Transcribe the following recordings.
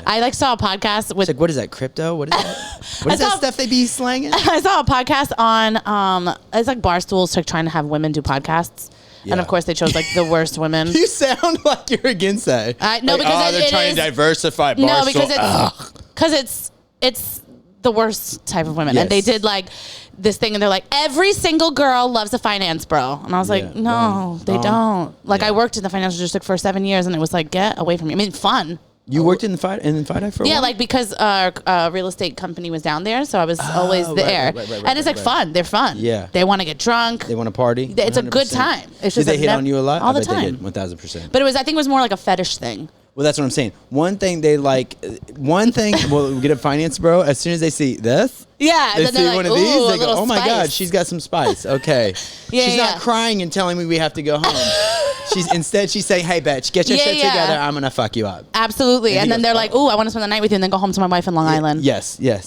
I like saw a podcast with. It's like, what is that? Crypto? What is that? What is that stuff they be slanging? I saw a podcast on. It's like Barstool's like trying to have women do podcasts. Yeah. And of course, they chose like the worst women. You sound like you're against that. No, because they're trying to diversify Barstool. No, because it's the worst type of women, and they did like this thing, and they're like, every single girl loves a finance bro, and I was like, no, they don't. Like, I worked in the financial district for 7 years, and it was like, get away from me. I mean, fun. You worked in the FIDI for a while? Yeah, like because our real estate company was down there, so I was always there. Right, and it's like fun. They're fun. Yeah. They want to get drunk. They want to party. 100%. It's a good time. It's just did they hit on you a lot? All the time. They did, 1,000%. But I think it was more like a fetish thing. Well, that's what I'm saying. One thing, well, we get a finance bro, as soon as they see this, they see one of these, they go, oh my God, she's got some spice. Okay. She's not crying and telling me we have to go home. Instead she's saying, hey, bitch, get your shit together. I'm going to fuck you up. Absolutely. And then they're like, ooh, I want to spend the night with you and then go home to my wife in Long Island. Yes. Yeah.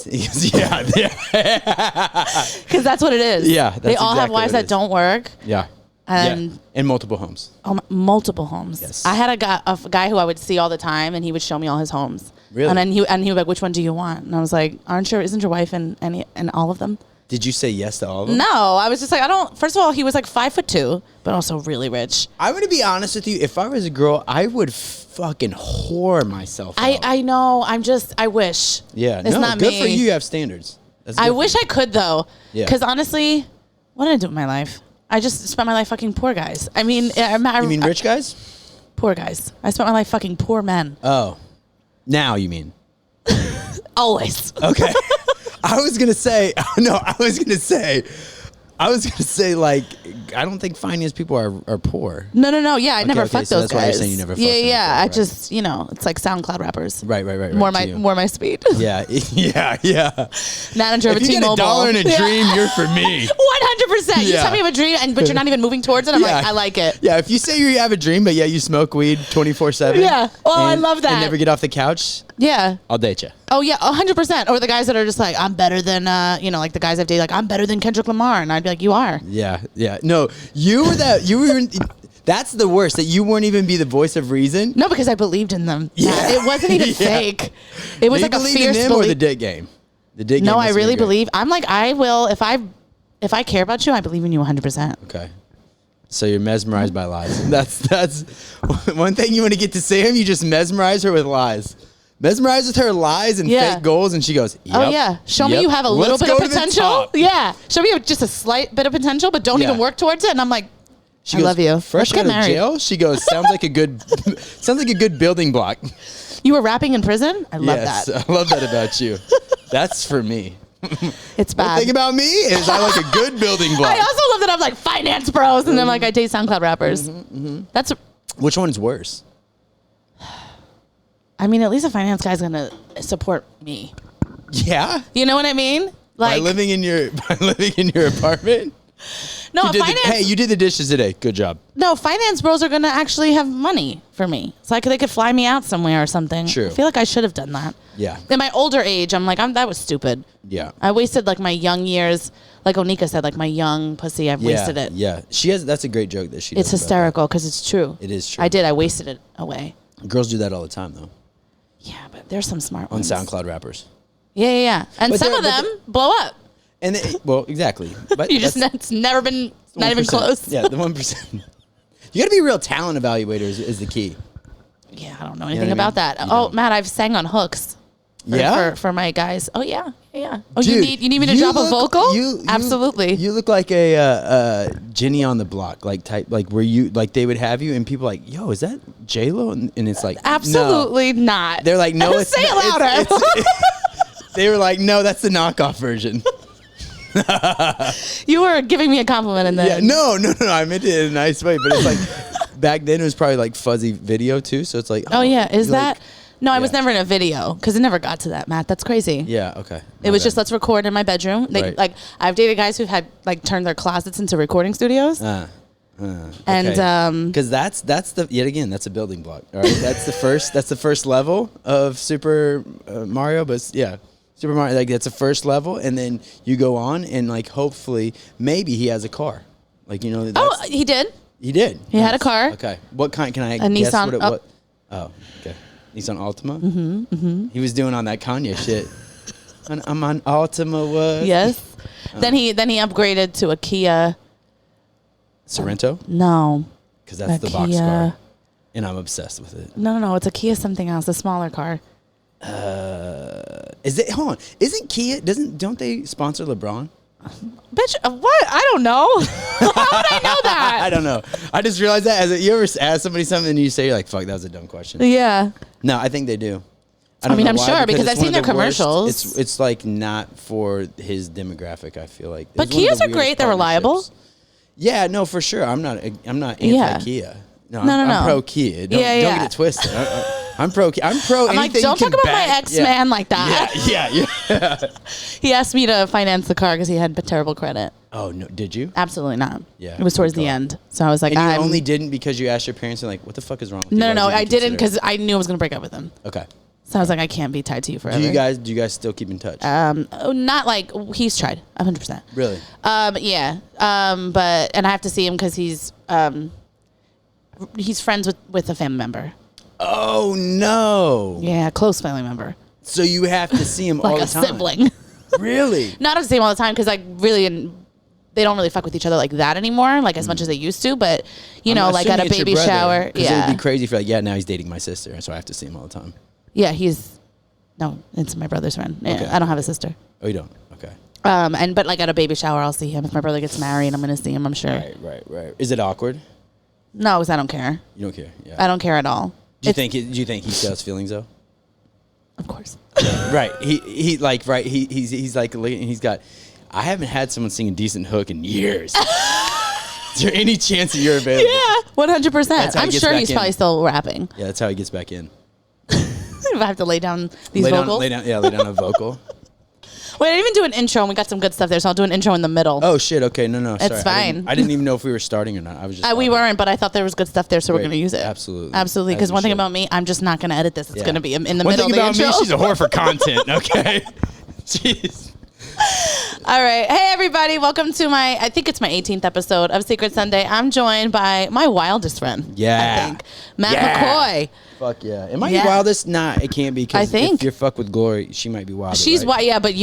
Because that's what it is. Yeah. They all have wives that don't work. Yeah. And in multiple homes. Oh, multiple homes. Yes. I had a guy who I would see all the time, and he would show me all his homes. Really? And then he would be like, which one do you want? And I was like, isn't your wife in all of them? Did you say yes to all of them? No, I was just like, first of all, he was like 5'2", but also really rich. I'm going to be honest with you. If I was a girl, I would fucking whore myself out. I know. I wish. Yeah. It's not good me. for you. You have standards. I wish I could, though. Yeah. Because honestly, what did I do with my life? I just spent my life fucking poor guys. I mean, you mean rich guys? Poor guys. I spent my life fucking poor men. Oh. Now you mean? Always. Okay. I was going to say, like, I don't think finance people are poor. No. Yeah, I never fucked those that's guys. Why you're saying you never fucked them Yeah. before, I just, it's like SoundCloud rappers. Right. More my speed. Yeah. Manager of a T-Mobile. If you get $1 in a dream, you're for me. 100%. You tell me you have a dream, but you're not even moving towards it. I'm like, I like it. Yeah. If you say you have a dream, but you smoke weed 24/7. Yeah. Oh, I love that. And never get off the couch. Yeah. I'll date you. Oh yeah, 100%. Or the guys that are just like, I'm better than, like the guys I've dated, like I'm better than Kendrick Lamar, and I'd be like, you are. Yeah. No, you were that. That's the worst. That you weren't even be the voice of reason. No, because I believed in them. Yeah, it wasn't even fake. It was like a fierce in them belief. Or the dick game. The dick game. No, I really believe. I'm like, I will if I care about you, I believe in you 100%. Okay. So you're mesmerized by lies. That's one thing you want to get to Sam. You just mesmerize her with lies. Mesmerize with her lies and fake goals, and she goes, yep, oh yeah, show me you have a little bit of potential. Yeah, show me just a slight bit of potential, but don't even work towards it. And I'm like, I love you. Fresh out of jail, she goes, sounds like a good building block. You were rapping in prison? I love that. I love that about you. That's for me. It's bad. One thing about me is I like a good building block. I also love that I'm like finance bros, and then like I date SoundCloud rappers. That's which one's worse? I mean, at least a finance guy's gonna support me. Yeah. You know what I mean? Like by living in your apartment. No, hey, you did the dishes today. Good job. No, finance bros are gonna actually have money for me. It's like they could fly me out somewhere or something. True. I feel like I should have done that. Yeah. In my older age, I'm like, that was stupid. Yeah. I wasted like my young years. Like Onika said, like my young pussy, I've wasted it. Yeah. That's a great joke that she does. It's hysterical because it's true. It is true. I wasted it away. Girls do that all the time though. Yeah, but there's some smart on ones. SoundCloud Rappers. Yeah. And some of them blow up. And exactly. But it's never been not even close. Yeah, the 1%. You got to be a real talent evaluator is the key. Yeah, I don't know anything about that. Oh, Matt, I've sang on hooks. For my guys. Oh yeah. Oh, dude, you need me to drop a vocal? Absolutely. You look like a Jenny on the Block type, like where you like they would have you and people like, yo, is that J-Lo? And it's like, absolutely not. They're like, no, it's say it louder. They were like, no, that's the knockoff version. You were giving me a compliment and then no, I meant it in a nice way, but it's like back then it was probably like fuzzy video too, so it's like is that? No, I was never in a video because it never got to that, Matt. That's crazy. Yeah, okay. It was just let's record in my bedroom. They like I've dated guys who've had like turned their closets into recording studios. Okay. And because that's that's a building block. All right, that's the first level of Super Mario, but yeah. Super Mario, like that's the first level, and then you go on, and like hopefully, maybe he has a car, like he did. He did. He had a car. Okay, what kind? Can I a guess Nissan? what it was? Oh, okay. He's on Altima? He was doing on that Kanye shit. I'm on Altima, Yes. Then he upgraded to a Kia. Sorrento? No. Because that's the box car. And I'm obsessed with it. No. It's a Kia something else, a smaller car. Is it? Hold on. Isn't Kia? Don't they sponsor LeBron? Bitch, what? I don't know. How would I know that? I don't know. I just realized that. You ever ask somebody something and you say, you're like, fuck, that was a dumb question. Yeah. No, I think they do. I mean, I'm sure because I've seen their commercials. It's like not for his demographic, I feel like. But Kias are great. They're reliable. Yeah, no, for sure. I'm not anti-Kia. No. I'm pro Kia. Don't get it twisted. I'm pro. I'm like, don't talk about my ex-man like that. Yeah. He asked me to finance the car because he had terrible credit. Oh no, did you? Absolutely not. Yeah, it was towards the end, so I was like, and you only didn't because you asked your parents and like, what the fuck is wrong with you? No, I didn't because I knew I was gonna break up with him. Okay. So I was like, I can't be tied to you forever. Do you guys still keep in touch? Not like he's tried 100%. Really? Yeah. But I have to see him because he's friends with a family member. Oh no. Yeah, close family member. So you have to see him all the time. Like a sibling. Really? Not have to see him all the time because like really. They don't really fuck with each other like that anymore, like as much as they used to. But you know, like at a baby shower, yeah, it'd be crazy if you're like, yeah, now he's dating my sister, so I have to see him all the time. Yeah, it's my brother's friend. Yeah, okay. I don't have a sister. Oh, you don't? Okay. But like at a baby shower, I'll see him. If my brother gets married, I'm gonna see him. I'm sure. Right. Is it awkward? No, because I don't care. You don't care? Yeah. I don't care at all. Do you think he still has feelings though? Of course. Right. He's like he's got. I haven't had someone sing a decent hook in years. Is there any chance that you're available? Yeah, 100%. I'm sure he's probably still rapping. Yeah, that's how he gets back in. If I have to lay down these vocals. Lay down a vocal. Wait, I didn't even do an intro, and we got some good stuff there, so I'll do an intro in the middle. Oh, shit. Okay, no. Sorry. It's fine. I didn't even know if we were starting or not. I was just. We weren't, but I thought there was good stuff there, so we're going to use it. Absolutely. Because one thing about me, I'm just not going to edit this. It's going to be in the middle of the intro. One thing about me, she's a whore for content, okay? Jeez. All right. Hey, everybody. Welcome to I think it's my 18th episode of Secret Sunday. I'm joined by my wildest friend. Yeah. I think. Matt McCoy. Fuck yeah. Am I your wildest? Nah, it can't be. I think. If you're fuck with Glory, she might be wild. She's wild. Yeah, but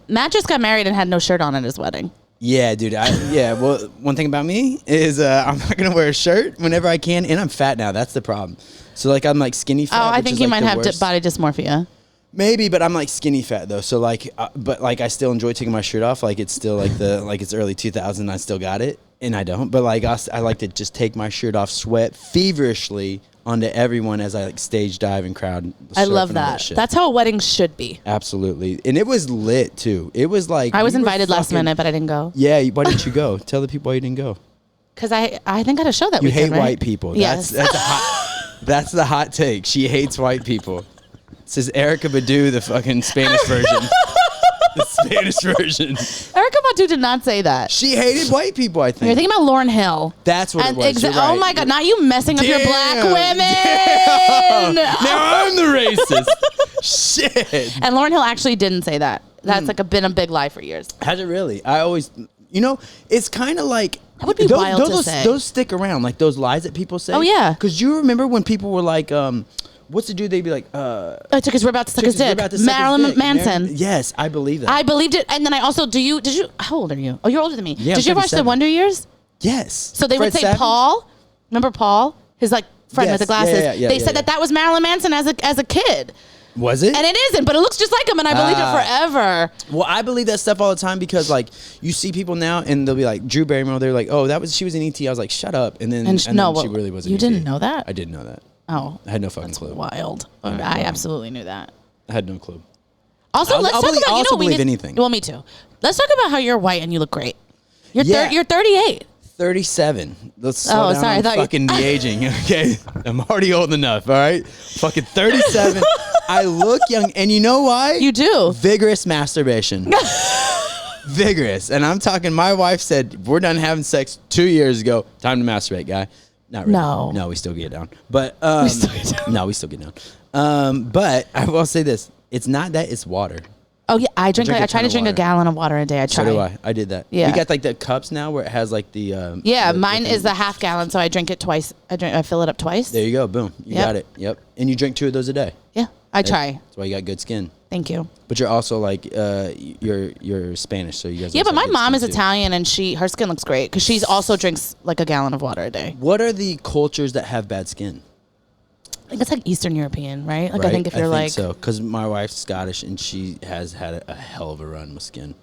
Matt just got married and had no shirt on at his wedding. Yeah, dude. Well, one thing about me is I'm not going to wear a shirt whenever I can. And I'm fat now. That's the problem. So, like, I'm like skinny fat. Oh, I think you might have body dysmorphia. Maybe, but I'm like skinny fat though. So like, but like I still enjoy taking my shirt off. Like it's still like it's early 2000. I still got it, and I don't. But like I like to just take my shirt off, sweat feverishly onto everyone as I like stage dive and crowd. I love that. That's how a wedding should be. Absolutely, and it was lit too. It was like I was invited last minute, but I didn't go. Yeah, why didn't you go? Tell the people why you didn't go. Because I think I had a show that you weekend. You hate white people. Yes. That's the hot take. She hates white people. This is Erykah Badu, the fucking Spanish version. The Spanish version. Erykah Badu did not say that. She hated white people, I think. You're thinking about Lauryn Hill. That's what it was. You're right. Oh my God, not you messing up your black women. Damn. Now I'm the racist. Shit. And Lauryn Hill actually didn't say that. That's been a big lie for years. Has it really? I always, it's kind of like. That would be wild to say. Those stick around, like those lies that people say. Oh, yeah. Because you remember when people were like, what's the dude? They'd be like, because we're about to suck his dick. Marilyn Manson. Yes, I believe that. I believed it. And then I also, did you, how old are you? Oh, you're older than me. Yeah, did you ever watch The Wonder Years? Yes. So they would say Savage? Paul. Remember Paul? His friend with the glasses. Yeah, they said that was Marilyn Manson as a kid. Was it? And it isn't, but it looks just like him, and I believed it forever. Well, I believe that stuff all the time because, like, you see people now, and they'll be like, Drew Barrymore, they're like, oh, she was in E.T. I was like, shut up. And then, she really wasn't. You didn't know that? I didn't know that. Oh. I had no fucking clue. Wild. I absolutely knew that. I had no clue. Also, let's talk about, I'll believe anything. Well, me too. Let's talk about how you're white and you look great. You're 38. 37. Let's slow down on fucking the aging, okay? I'm already old enough, all right? Fucking 37. I look young, and you know why? You do. Vigorous masturbation. Vigorous. And I'm talking, my wife said, we're done having sex 2 years ago. Time to masturbate, guy. Not really. No, we still get down. But, No, we still get down. But I will say this. It's not that, it's water. Oh yeah, I try to drink a gallon of water a day. I try. So do I. I did that. Yeah. We got like the cups now where it has like the. Mine is the half gallon, so I drink it twice. I fill it up twice. There you go. Boom. You got it. Yep. And you drink 2 of those a day. Yeah, I try. That's why you got good skin. Thank you. But you're also like you're Spanish, so you guys. Yeah, but my mom is Italian, and her skin looks great because she's also drinks like a gallon of water a day. What are the cultures that have bad skin? I think it's like Eastern European, right? Like I think if you're like so, because my wife's Scottish and she has had a hell of a run with skin.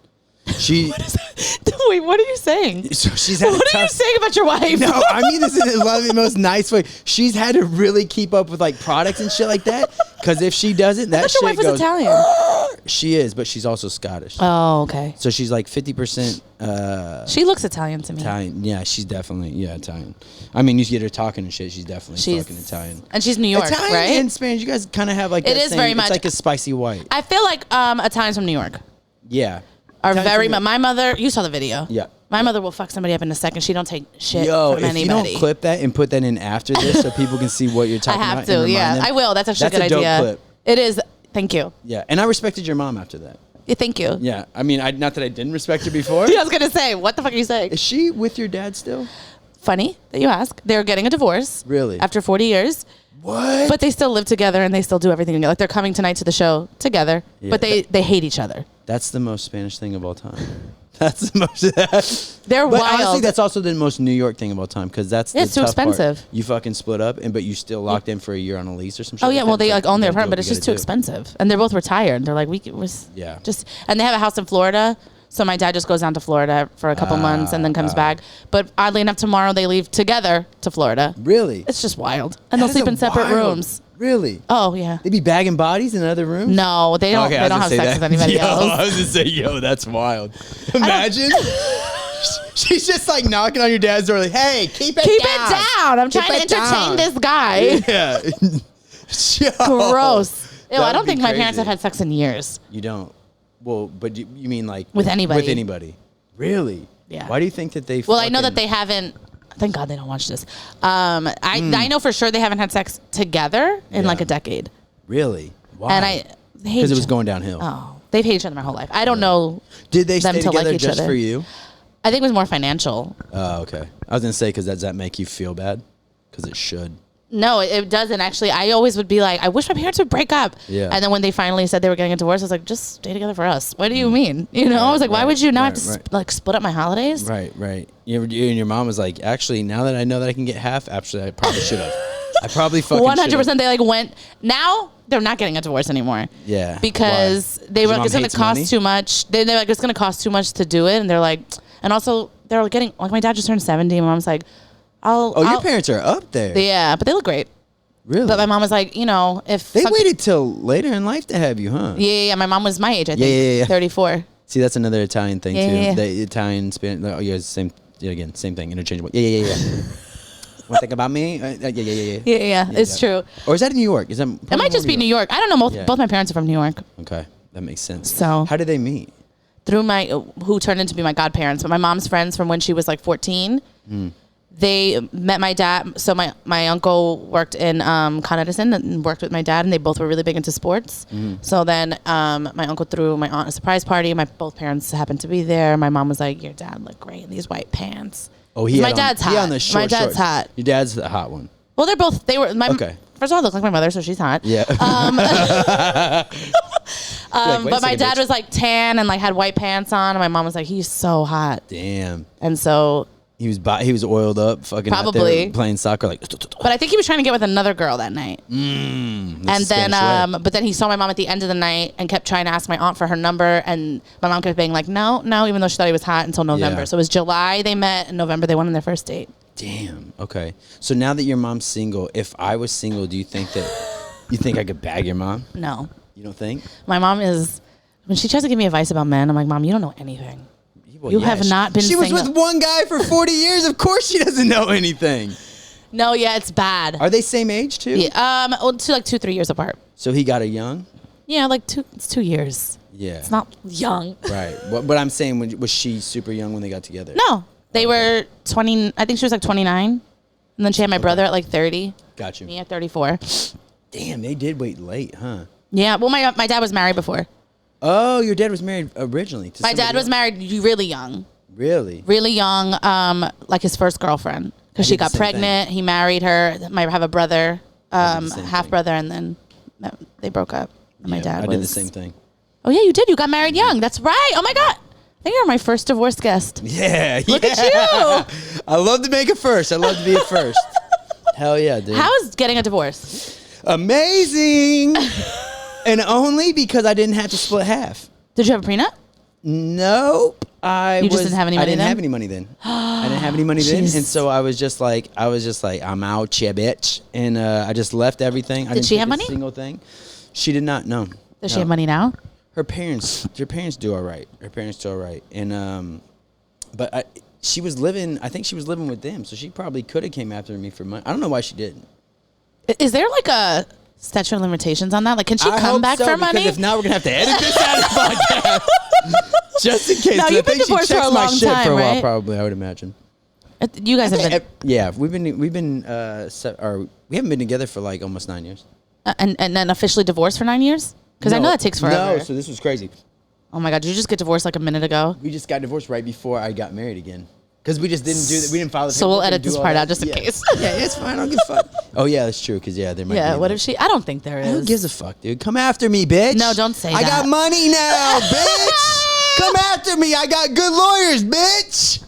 Wait, what are you saying? So she's had what are you saying about your wife? No, I mean this in the most nice way. She's had to really keep up with like products and shit like that. Because if she doesn't, that shit goes. Your wife was Italian. She is, but she's also Scottish. Oh, okay. So she's like 50%. She looks Italian to me. Italian, yeah, she's definitely Italian. I mean, you get her talking and shit. She's definitely fucking Italian. And she's New York, Italian right? and Spanish, you guys kind of have like. It is very much. It's like a spicy white. I feel like Italians from New York. Yeah. Are very much. My mother, you saw the video. Yeah. My mother will fuck somebody up in a second. She don't take shit from anybody. If you don't clip that and put that in after this so people can see what you're talking about. I have to, yeah. I will. That's actually a good idea. That's a dope clip. It is. Thank you. Yeah. And I respected your mom after that. Yeah, thank you. Yeah. I mean, not that I didn't respect her before. I was going to say, what the fuck are you saying? Is she with your dad still? Funny that you ask. They're getting a divorce. Really? After 40 years. What? But they still live together and they still do everything together. Like they're coming tonight to the show together. Yeah, but they hate each other. That's the most Spanish thing of all time. That's the most. They're but wild. Honestly, that's also the most New York thing of all time because that's it's the too tough expensive. Part. You fucking split up, but you still locked in for a year on a lease or some shit. Oh yeah, like well that. they like own their apartment, but it's just too expensive. And they're both retired. They're like and they have a house in Florida. So my dad just goes down to Florida for a couple months and then comes back. But oddly enough, tomorrow they leave together to Florida. Really? It's just wild. And they'll sleep in separate rooms. Really? Oh, yeah. They be bagging bodies in other rooms? No, they don't. Okay, they don't have sex with anybody else. I was gonna say, that's wild. Imagine. She's just like knocking on your dad's door, like, "Hey, keep it down. I'm trying to entertain this guy." Yeah. Gross. Ew, I don't think my parents have had sex in years. You don't. Well, but you mean like with anybody? With anybody? Really? Yeah. Why do you think that they? Well, I know that they haven't. Thank God they don't watch this. I know for sure they haven't had sex together in like a decade. Really? Why? And because it was going downhill. Oh, they've hated each other my whole life. I don't know. Did they stay together just for you? I think it was more financial. Oh, okay. I was gonna say because does that make you feel bad? Because it should. No, it doesn't actually. I always would be like, I wish my parents would break up. Yeah. And then when they finally said they were getting a divorce, I was like, just stay together for us. What do you mean? You know, I was like, why would you now have to split up my holidays? Right. You and your mom was like, actually, now that I know that I can get half, actually, I probably should have. I probably fucking 100%. They like went. Now they're not getting a divorce anymore. Yeah. Because they were like, it's going to cost too much. They're like, it's going to cost too much to do it. And they're like, and also they're getting like my dad just turned 70. And my mom's like, your parents are up there. Yeah, but they look great. Really? But my mom was like, you know, if they waited till later in life to have you, huh? Yeah. My mom was my age, I think. Yeah. 34. See, that's another Italian thing too. Yeah. The Italian, Spanish. Oh, yeah, same. Yeah, again, same thing. Interchangeable. Yeah. Want to think about me? Yeah. It's true. Or is that in New York? It might just be New York. I don't know. Both my parents are from New York. Okay, that makes sense. So how did they meet? Through who turned into be my godparents, but my mom's friends from when she was like 14. They met my dad. So my uncle worked in Con Edison and worked with my dad, and they both were really big into sports. So then my uncle threw my aunt a surprise party. Both parents happened to be there. My mom was like, "Your dad looked great in these white pants." Oh, my dad's hot. My dad's hot. Your dad's the hot one. Well, they were. Okay. First of all, I look like my mother, so she's hot. Yeah. But my dad was like tan and like had white pants on, and my mom was like, "He's so hot." Damn. And so. He was oiled up, fucking probably out there playing soccer, like. But I think he was trying to get with another girl that night. And then, but then he saw my mom at the end of the night and kept trying to ask my aunt for her number, and my mom kept being like, no, even though she thought he was hot until November. Yeah. So it was July they met, and November they went on their first date. Damn. Okay. So now that your mom's single, if I was single, do you think I could bag your mom? No. You don't think? My mom is when she tries to give me advice about men, I'm like, Mom, you don't know anything. Well, have not been single. She was with one guy for 40 years. Of course she doesn't know anything. No, yeah, it's bad. Are they same age too? Yeah, like 2-3 years apart. So he got her young? Yeah, like 2 years. Yeah. It's not young. Right. But I'm saying, was she super young when they got together? No. They were 20, I think she was like 29. And then she had my brother at like 30. Got you. Me at 34. Damn, they did wait late, huh? Yeah, well, my dad was married before. Oh, your dad was married originally to My dad was married really young. Really? Really young, like his first girlfriend. Because she got pregnant. He married her. I have a brother, half brother, and then they broke up. And my dad I did the same thing. Oh, yeah, you did. You got married young. That's right. Oh, my God. I think you're my first divorce guest. Yeah. Look at you. I love to make a first. I love to be a first. Hell yeah, dude. How is getting a divorce? Amazing. And only because I didn't have to split half. Did you have a prenup? Nope. You just didn't have any money then? I didn't have any money then. I didn't have any money then. And so I was just like, I'm out, yeah, bitch. And I just left everything. Did she have money? Single thing. She did not, no. Does she have money now? Her parents do all right. And, but she was living, I think she was living with them. So she probably could have came after me for money. I don't know why she didn't. Is there like a statute of limitations on that? Like, can she come back for money? Because if not, we're going to have to edit this out of the podcast. Just in case. No, you've been divorced for a long time, for a while, right? probably, I would imagine. You guys have been. Yeah, we haven't been together for like almost 9 years. And then officially divorced for 9 years? Because I know that takes forever. No, so this was crazy. Oh my God, did you just get divorced like a minute ago? We just got divorced right before I got married again. Because we just didn't do that. We didn't follow the So we'll edit this part out just in case. Yeah, it's fine. I don't give a fuck. Oh, yeah, that's true. Because, there might be. Yeah, what if she? I don't think there is. Who gives a fuck, dude? Come after me, bitch. No, don't say that. I got money now, bitch. Come after me. I got good lawyers, bitch.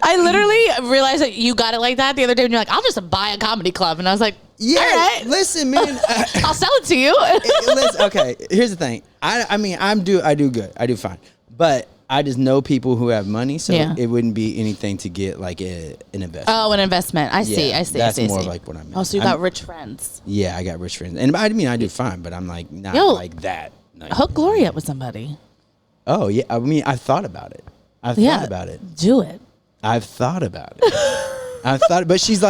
I literally realized that you got it like that the other day when you're like, I'll just buy a comedy club. And I was like, yeah, all right. Listen, man. I'll sell it to you. Listen, okay, here's the thing. I do good. I do fine. But I just know people who have money, so it wouldn't be anything to get like an investment. Oh, an investment. I see. That's more like what I mean. Oh, so you got rich friends. Yeah, I got rich friends. And I do fine, but I'm like not like that. Hook Glory up with somebody. Oh, yeah. I mean, I've thought about it. I've thought about it. Do it. I've thought about it. But she's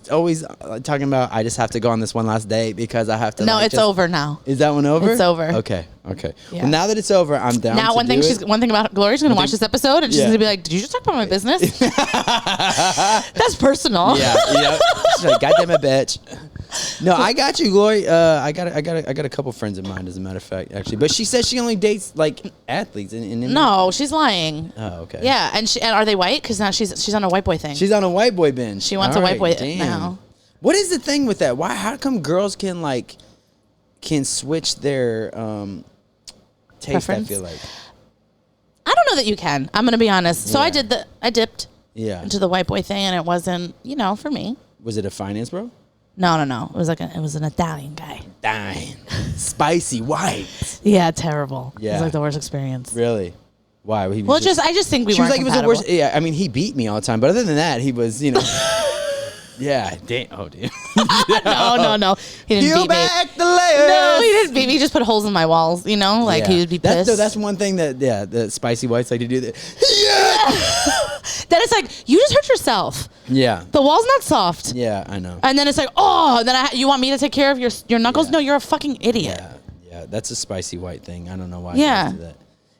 always talking about, I just have to go on this one last date because I have to. No, it's over now. Is that one over? It's over. Okay. Yeah. Well, now that it's over, I'm down. Now, one thing about Glory's going to watch this episode and she's going to be like, "Did you just talk about my business?" That's personal. Yeah. She's like, "Goddamn it, bitch." No, I got you, Glory. I got a couple friends of mine, as a matter of fact, actually. But she says she only dates like athletes. No, she's lying. Oh, okay. Yeah, and are they white? Because now she's on a white boy thing. She's on a white boy binge. She wants a white boy now. What is the thing with that? Why? How come girls can switch their taste? Preference? I feel like. I don't know that you can. I'm gonna be honest. So I dipped. Yeah. Into the white boy thing, and it wasn't, for me. Was it a finance bro? No. It was an Italian guy. Dang. Spicy white. Yeah, terrible. Yeah. It was like the worst experience. Really? Why? I just think we weren't compatible. It was the worst. Yeah, I mean, he beat me all the time, but other than that, he was, Yeah, damn. Oh, damn. No. He didn't beat back me. The layers. No, he didn't beat me. He just put holes in my walls, he would be pissed. That's one thing that, the spicy whites like to do. That. Yeah. Then it's like, you just hurt yourself. Yeah. The wall's not soft. Yeah, I know. And then it's like, you want me to take care of your knuckles? Yeah. No, you're a fucking idiot. Yeah, that's a spicy white thing. I don't know why. Yeah. Do that.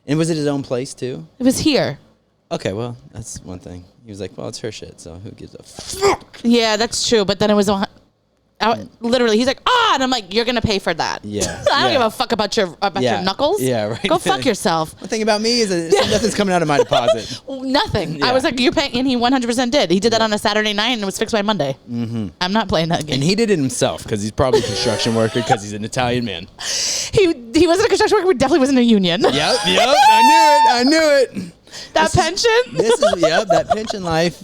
And was it his own place, too? It was here. Okay, well, that's one thing. He was like, well, it's her shit, so who gives a fuck? Yeah, that's true. But then it was literally, he's like, and I'm like, you're going to pay for that. Yeah. I don't give a fuck about your knuckles. Yeah, right. Go fuck yourself. The thing about me is that nothing's coming out of my deposit. Nothing. Yeah. I was like, you're paying, and he 100% did. He did that on a Saturday night, and it was fixed by Monday. Mm-hmm. I'm not playing that game. And he did it himself, because he's probably a construction worker, because he's an Italian man. He wasn't a construction worker, but definitely wasn't a union. Yep. I knew it. That pension? That pension life.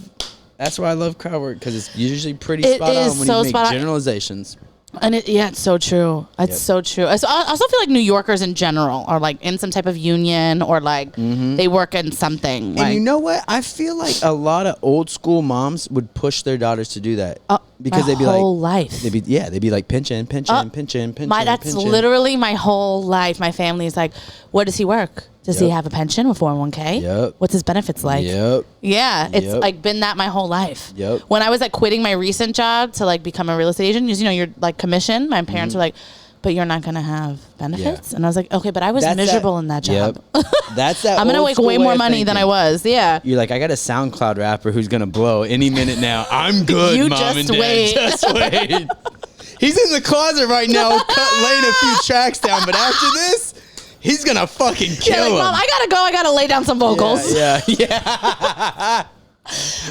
That's why I love crowd work, because it's usually pretty spot on when you make generalizations. And it's so true. It's so true. I also feel like New Yorkers in general are like in some type of union or like they work in something. And you know what? I feel like a lot of old school moms would push their daughters to do that because they'd be like whole life. They'd be like pension. That's literally my whole life. My family is like, where does he work? Does he have a pension with 401k? Yep. What's his benefits like? Yep. Yeah, it's like been that my whole life. Yep. When I was like quitting my recent job to like become a real estate agent, you're like commission. My parents were like, but you're not going to have benefits. Yeah. And I was like, okay, but I was miserable in that job. Yep. That's that. I'm going to make way more money than I was. Yeah. You're like, I got a SoundCloud rapper who's going to blow any minute now. I'm good, you mom just and dad. Wait. Just wait. He's in the closet right now laying a few tracks down. But after this, he's gonna fucking kill him. Mom, I gotta go. I gotta lay down some vocals. Yeah.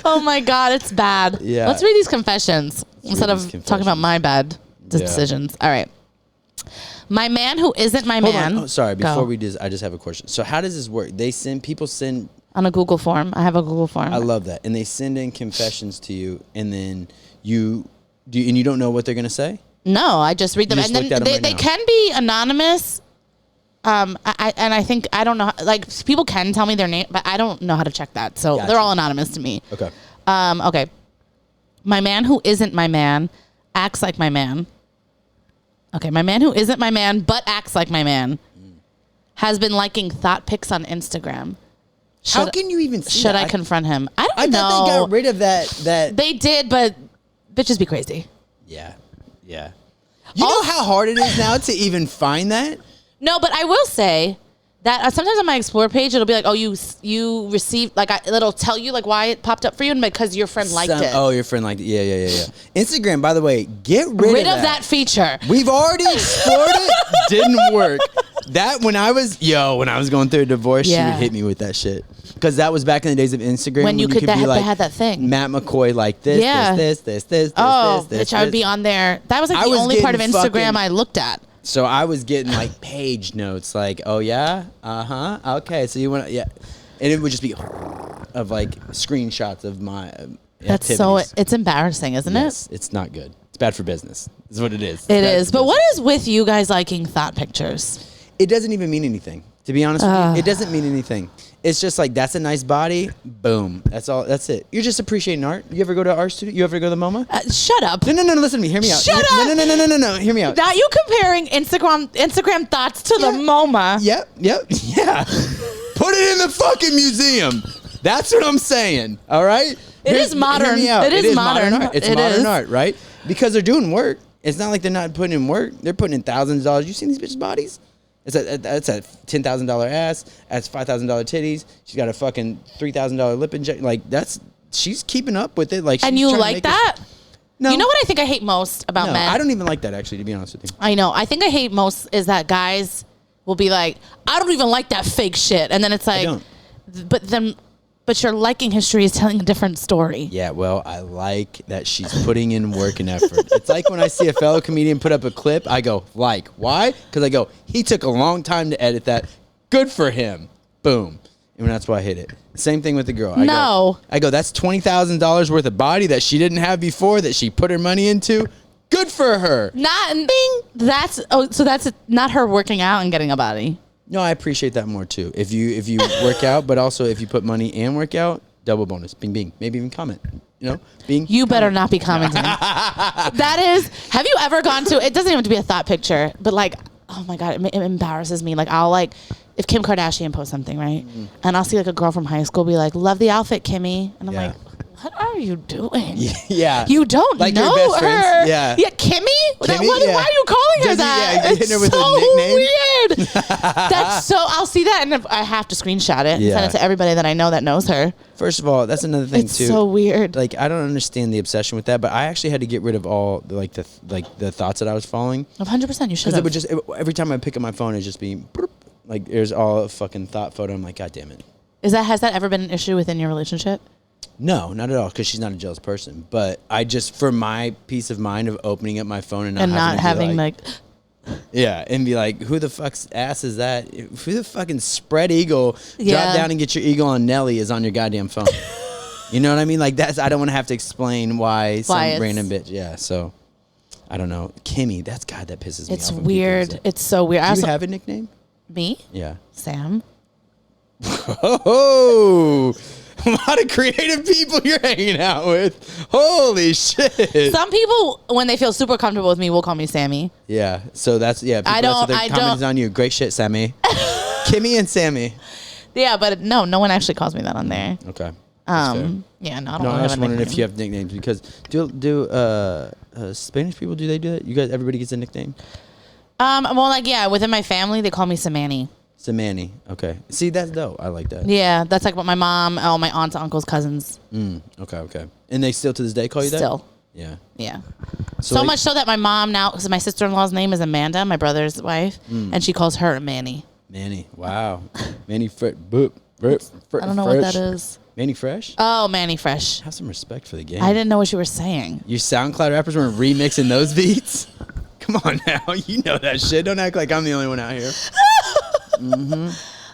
Oh my God, it's bad. Yeah. Let's read these confessions instead of talking about my bad decisions. All right. My man who isn't my man. Oh, sorry. Before we do, I just have a question. So how does this work? People send on a Google form. I have a Google form. I love that, and they send in confessions to you, and then you don't know what they're gonna say. No, I just read them, and then they can be anonymous. I think I don't know. Like people can tell me their name, but I don't know how to check that. So they're all anonymous to me. Okay. Okay. My man who isn't my man acts like my man. Okay, my man who isn't my man but acts like my man has been liking thot pics on Instagram. How can you even see Should that? I confront him? I don't know. I thought they got rid of that. They did, but bitches be crazy. Yeah. You know how hard it is now to even find that? No, but I will say that sometimes on my Explore page, it'll be like, oh, you received, like, it'll tell you, like, why it popped up for you, and because your friend liked it. Oh, your friend liked it. Yeah. Instagram, by the way, get rid of that feature. We've already explored it. Didn't work. When I was going through a divorce, she would hit me with that shit. Because that was back in the days of Instagram. When you could be like, they had that thing. Matt McCoy like this, this. Which I would be on there. That was like the only part of Instagram I looked at. So I was getting like page notes like, oh yeah, okay. So you want and it would just be of like screenshots of my That's activities. It's embarrassing, isn't it? It's not good. It's bad for business. Is what it is. It is. But what is with you guys liking thot pictures? It doesn't even mean anything. To be honest with you, it doesn't mean anything. It's just like, that's a nice body. Boom. That's all. That's it. You're just appreciating art. You ever go to an art studio? You ever go to the MoMA? Shut up. No. Listen to me. Hear me out. Shut up. No. Hear me out. Now you comparing Instagram thoughts to the MoMA. Yep. Yeah. Put it in the fucking museum. That's what I'm saying. All right? It is modern. It is modern art. It's modern art, right? Because they're doing work. It's not like they're not putting in work. They're putting in thousands of dollars. You seen these bitches' bodies? It's a $10,000 ass. That's $5,000 titties. She's got a fucking $3,000 lip injection. Like she's keeping up with it. Like, and you like that? No. You know what I think I hate most about men? I don't even like that, actually, to be honest with you. I know. I think I hate most is that guys will be like, I don't even like that fake shit, and then it's like, but your liking history is telling a different story. Yeah, well, I like that she's putting in work and effort. It's like when I see a fellow comedian put up a clip, I go, like, why? Because I go, he took a long time to edit that. Good for him. Boom. And that's why I hit it. Same thing with the girl. I go, that's $20,000 worth of body that she didn't have before that she put her money into. Good for her. That's not her working out and getting a body. No, I appreciate that more too. If you work out, but also if you put money and work out, double bonus. Bing, bing. Maybe even comment. You better not be commenting. That is, have you ever gone to, it doesn't even have to be a thot picture, but like, oh my God, it embarrasses me. Like if Kim Kardashian posts something, right? Mm-hmm. And I'll see like a girl from high school be like, love the outfit, Kimmy. And I'm like, what are you doing? Yeah. You don't like know your best her. Friends? Yeah. Yeah, Kimmy? Why are you calling her that? Yeah, you hitting her with so a nickname? Weird. That's so, I'll see that and I have to screenshot it and send it to everybody that I know that knows her. First of all, that's another thing too. It's so weird. Like, I don't understand the obsession with that, but I actually had to get rid of all the thoughts that I was following. 100%, you should have. Because every time I pick up my phone, it'd just be, like, there's all a fucking thought photo. I'm like, God damn it. Has that ever been an issue within your relationship? No, not at all, because she's not a jealous person. But I just, for my peace of mind of opening up my phone and not having yeah, and be like, who the fuck's ass is that? Who the fucking spread eagle, drop down and get your eagle on Nelly is on your goddamn phone. You know what I mean? Like, I don't want to have to explain why some random bitch. Yeah, so, I don't know. Kimmy, that pisses me off. It's weird. It's so weird. Do you have a nickname? Me? Yeah. Sam. Oh, a lot of creative people you're hanging out with. Holy shit. Some people, when they feel super comfortable with me, will call me Sammy. Yeah. So that's, comments on you. Great shit, Sammy. Kimmy and Sammy. Yeah, but no one actually calls me that on there. Okay. Yeah, no, I don't I was just wondering if you have nicknames, because do Spanish people, do they do that? You guys, everybody gets a nickname? Within my family, they call me Samani. Samani. Okay. See, that's dope. I like that. Yeah, that's like what my mom, my aunts, uncles, cousins. Okay. And they still to this day call you that? Still. Yeah. Yeah. So much so that my mom now, because my sister-in-law's name is Amanda, my brother's wife, and she calls her Manny. Manny. Wow. Manny Fresh. I don't know what that is. Manny Fresh? Oh, Manny Fresh. Have some respect for the game. I didn't know what you were saying. You SoundCloud rappers weren't remixing those beats? Come on now. You know that shit. Don't act like I'm the only one out here. Mm-hmm.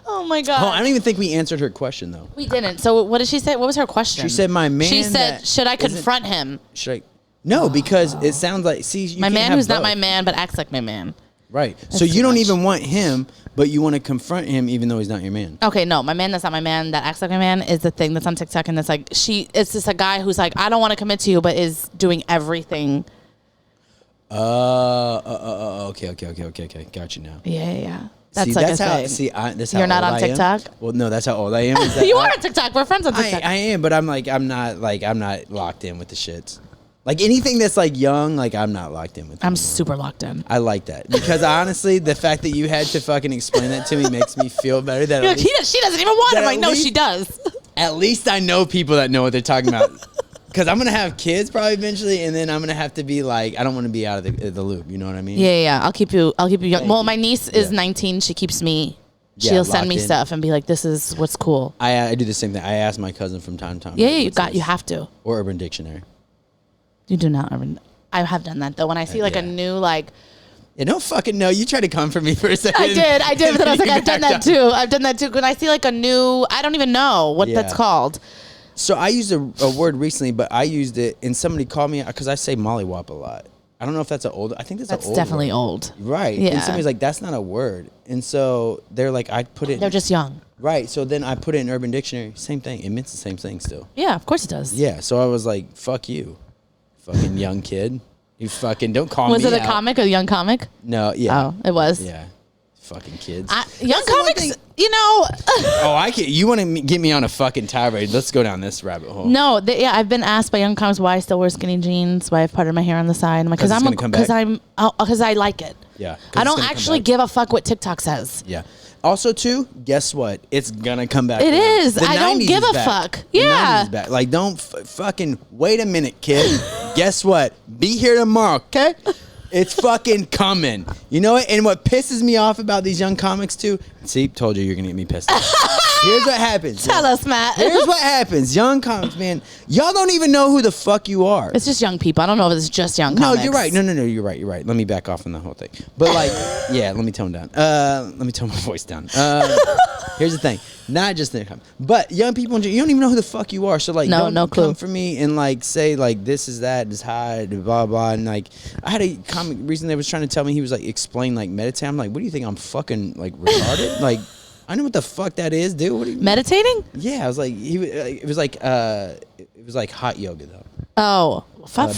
Oh, my God. Oh, I don't even think we answered her question, though. We didn't. So what did she say? What was her question? She said, my man. She said, should I confront him? Should I? No, because it sounds like, see, you my can't man have who's both. not my man, but acts like my man. Right. So you don't even want him, but you want to confront him even though he's not your man. Okay, no. My man that's not my man, that acts like my man, is the thing that's on TikTok. And that's like, it's just a guy who's like, I don't want to commit to you, but is doing everything. Okay. Got you now. Yeah. That's see, like that's a how. thing. See, that's how you're not old on I TikTok. Am. Well, no, that's how old I am. Is that you are on TikTok. We're friends on TikTok. I am, but I'm not locked in with the shits. Like anything that's like young, like I'm not locked in with. I'm super locked in. I like that because honestly, the fact that you had to fucking explain that to me makes me feel better. That like, she doesn't even want him. I know she does. At least I know people that know what they're talking about. Because I'm gonna have kids probably eventually, and then I'm gonna have to be like, I don't want to be out of the loop. You know what I mean? Yeah. I'll keep you young. Well, my niece is 19. She keeps me. She'll send me stuff and be like, "This is what's cool." I do the same thing. I ask my cousin from time to time. Yeah, you have to. Or Urban Dictionary. You do not. I have done that though. When I see like a new like. Yeah, don't fucking know. You tried to come for me for a second. I did, but then I was like, I've done that too. When I see like a new, I don't even know what that's called. So I used a word recently, but I used it, and somebody called me because I say mollywop a lot. I don't know if that's an old. I think that's an old definitely word. Old. Right. Yeah. And somebody's like, that's not a word, and so they're like, I put it. They're just young. Right. So then I put it in Urban Dictionary. Same thing. It means the same thing still. Yeah, of course it does. Yeah. So I was like, fuck you, fucking young kid. You fucking don't call me. Was it a comic, a young comic? No. Yeah. Oh, it was. Yeah. Fucking kids. Young comics, you know. You want to get me on a fucking tirade? Let's go down this rabbit hole. No, I've been asked by young comics why I still wear skinny jeans, why I've parted my hair on the side. I'm like, because I like it. Yeah. I don't actually give a fuck what TikTok says. Yeah. Also, too, guess what? It's gonna come back. It is. I don't give a fuck. Yeah. The 90s is back. Like, don't fucking wait a minute, kid. Guess what? Be here tomorrow, okay? It's fucking coming. You know what? And what pisses me off about these young comics too. See, told you you're gonna get me pissed off. Here's what happens. Tell us, Matt. Here's what happens. Young comics, man. Y'all don't even know who the fuck you are. It's just young people. I don't know if it's just young comics. No, you're right. No, you're right. Let me back off on the whole thing. But like, yeah, let me tone down. Let me tone my voice down. Here's the thing. Not just the comics, but young people, you don't even know who the fuck you are. So like, no clue. Come for me and like say like this is that, this high, blah blah. And like, I had a comic recently that was trying to tell me he was like explain like meditate. I'm like, what do you think? I'm fucking like retarded? Like, I know what the fuck that is, dude. What do you meditating? Yeah, I was like, it was like hot yoga though. Oh, fuck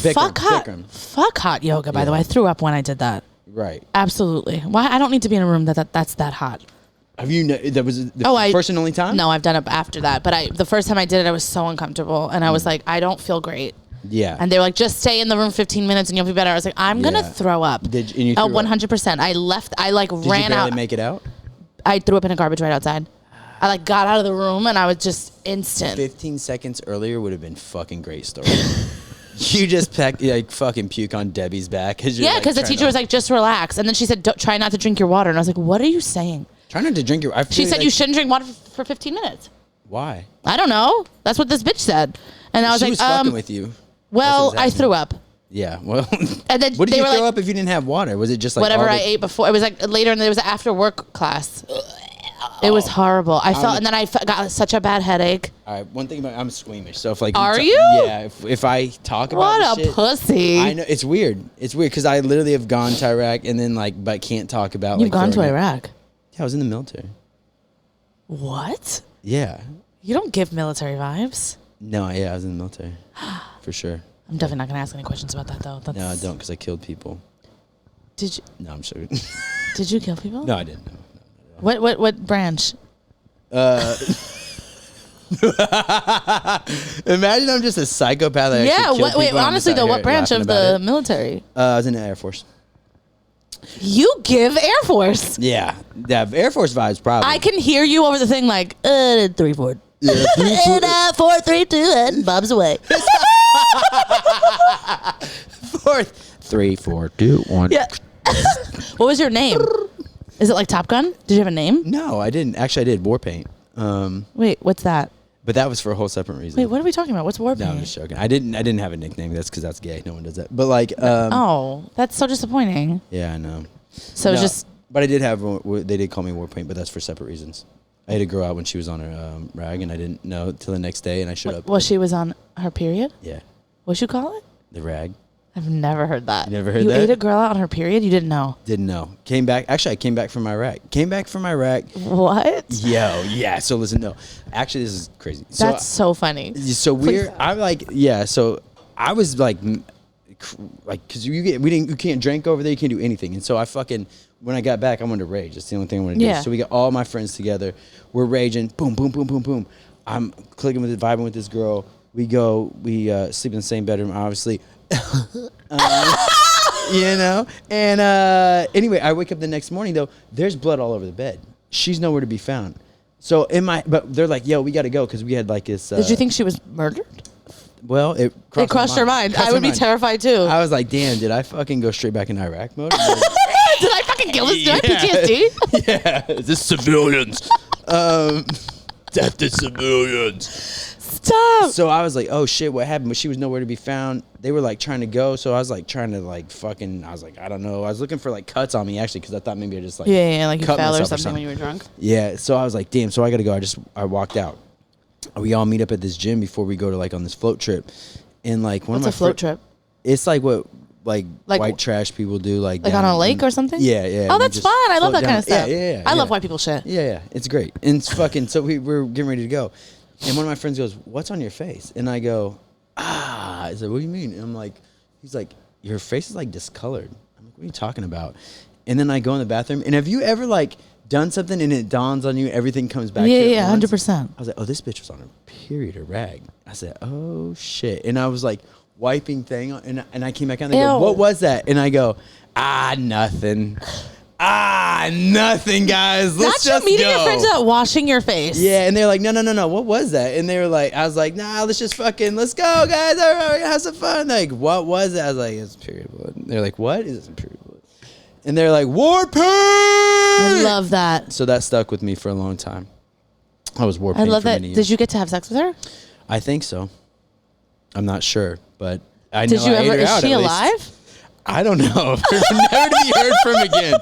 hot yoga. By the way, I threw up when I did that. Right. Absolutely. Why? I don't need to be in a room that's that hot. Have you? That was the first and only time. No, I've done it after that. But the first time I did it, I was so uncomfortable, and I was like, I don't feel great. Yeah. And they were like, just stay in the room 15 minutes and you'll be better. I was like, I'm gonna throw up. Did you? 100%. I left. I like ran out. Did you make it out? I threw up in a garbage right outside. I like got out of the room and I was just instant. 15 seconds earlier would have been fucking great story. You just fucking puke on Debbie's back. Because the teacher was like, just relax. And then she said, try not to drink your water. And I was like, what are you saying? Try not to drink your water. She said you shouldn't drink water for 15 minutes. Why? I don't know. That's what this bitch said. And I was she was fucking with you. Well, I threw up. Yeah, well. And then what did you throw up if you didn't have water? Was it just like whatever I ate before? It was like later, and there was an after work class. It was horrible. I felt, and then I got such a bad headache. All right, one thing about I'm squeamish, so if like are you? Yeah, if I talk about what a shit, pussy. I know it's weird. It's weird because I literally have gone to Iraq and then like but can't talk about. You've gone to Iraq? Yeah, I was in the military. What? Yeah. You don't give military vibes. No, yeah, I was in the military for sure. I'm definitely not gonna ask any questions about that though. No, I don't because I killed people. Did you? No, I'm sorry. Did you kill people? No, I didn't. No. What branch? Imagine I'm just a psychopath. That wait. Honestly, though, what branch of the military? I was in the Air Force. You give Air Force. Yeah, Air Force vibes probably. I can hear you over the thing like 3-4. Yeah, 4, 3, 2, and Bob's away. 4, 3, 4, 2, 1. Yeah. What was your name? Is it like Top Gun? Did you have a name? No, I didn't. Actually, I did war paint. Wait, what's that? But that was for a whole separate reason. Wait, what are we talking about? What's war paint? No, I'm just joking. I didn't have a nickname. That's because that's gay. No one does that. But like, that's so disappointing. Yeah, I know. So just. But I did have. They did call me war paint, but that's for separate reasons. I had a girl out when she was on her rag, and I didn't know till the next day, and I showed up. Well, she was on her period. Yeah. What'd you call it? The rag. I've never heard that. You never heard that? You ate a girl out on her period? You didn't know? Didn't know. Came back. Actually, I came back from Iraq. What? Yo, yeah. So listen, no. Actually, this is crazy. That's so funny. So weird. I'm like, yeah. So I was like, because you can't drink over there. You can't do anything. And so when I got back, I wanted to rage. That's the only thing I wanted to do. So we got all my friends together. We're raging. Boom, boom, boom, boom, boom. I'm clicking with it, vibing with this girl. We sleep in the same bedroom, obviously. And anyway, I wake up the next morning though. There's blood all over the bed. She's nowhere to be found. So but they're like, yo, we got to go because we had like this. Did you think she was murdered? Well, it crossed your mind. I would be terrified too. I was like, damn, did I fucking go straight back in Iraq mode? Did I fucking kill this dude? PTSD? Yeah, this civilians. Death to civilians. Stop. So I was like, oh shit, what happened? But she was nowhere to be found. They were like trying to go. So I was like trying to like I was like, I don't know. I was looking for like cuts on me actually because I thought maybe I just like like you fell or something when you were drunk. Yeah. So I was like, damn. So I got to go. I walked out. We all meet up at this gym before we go to like on this float trip. And like what's a float trip? It's like what like white trash people do like on a lake or something. Yeah. Oh, that's fun. I love that kind of stuff. Yeah. I love white people shit. Yeah. It's great. And it's fucking. So we're getting ready to go. And one of my friends goes, what's on your face? And I go, I said, what do you mean? And I'm like, he's like, your face is like discolored. I'm like, what are you talking about? And then I go in the bathroom. And have you ever like done something and it dawns on you, everything comes back to you? Yeah, 100%. I was like, oh, this bitch was on a period or rag. I said, oh shit. And I was like wiping thing and I came back out and they go, what was that? And I go, nothing. Nothing, guys. Let's just meeting go. Your friends out washing your face. Yeah, and they're like, no. What was that? And they were like, I was like, nah, let's just let's go, guys. Everybody have some fun. Like, what was it? I was like, it's period blood. And they're like, what is it? Period blood. And they're like, war paint. I love that. So that stuck with me for a long time. I was war paint. I love for that. Many years. Did you get to have sex with her? I think so. I'm not sure, but I know. Did you ever? Is she alive? I don't know. Never to be heard from again.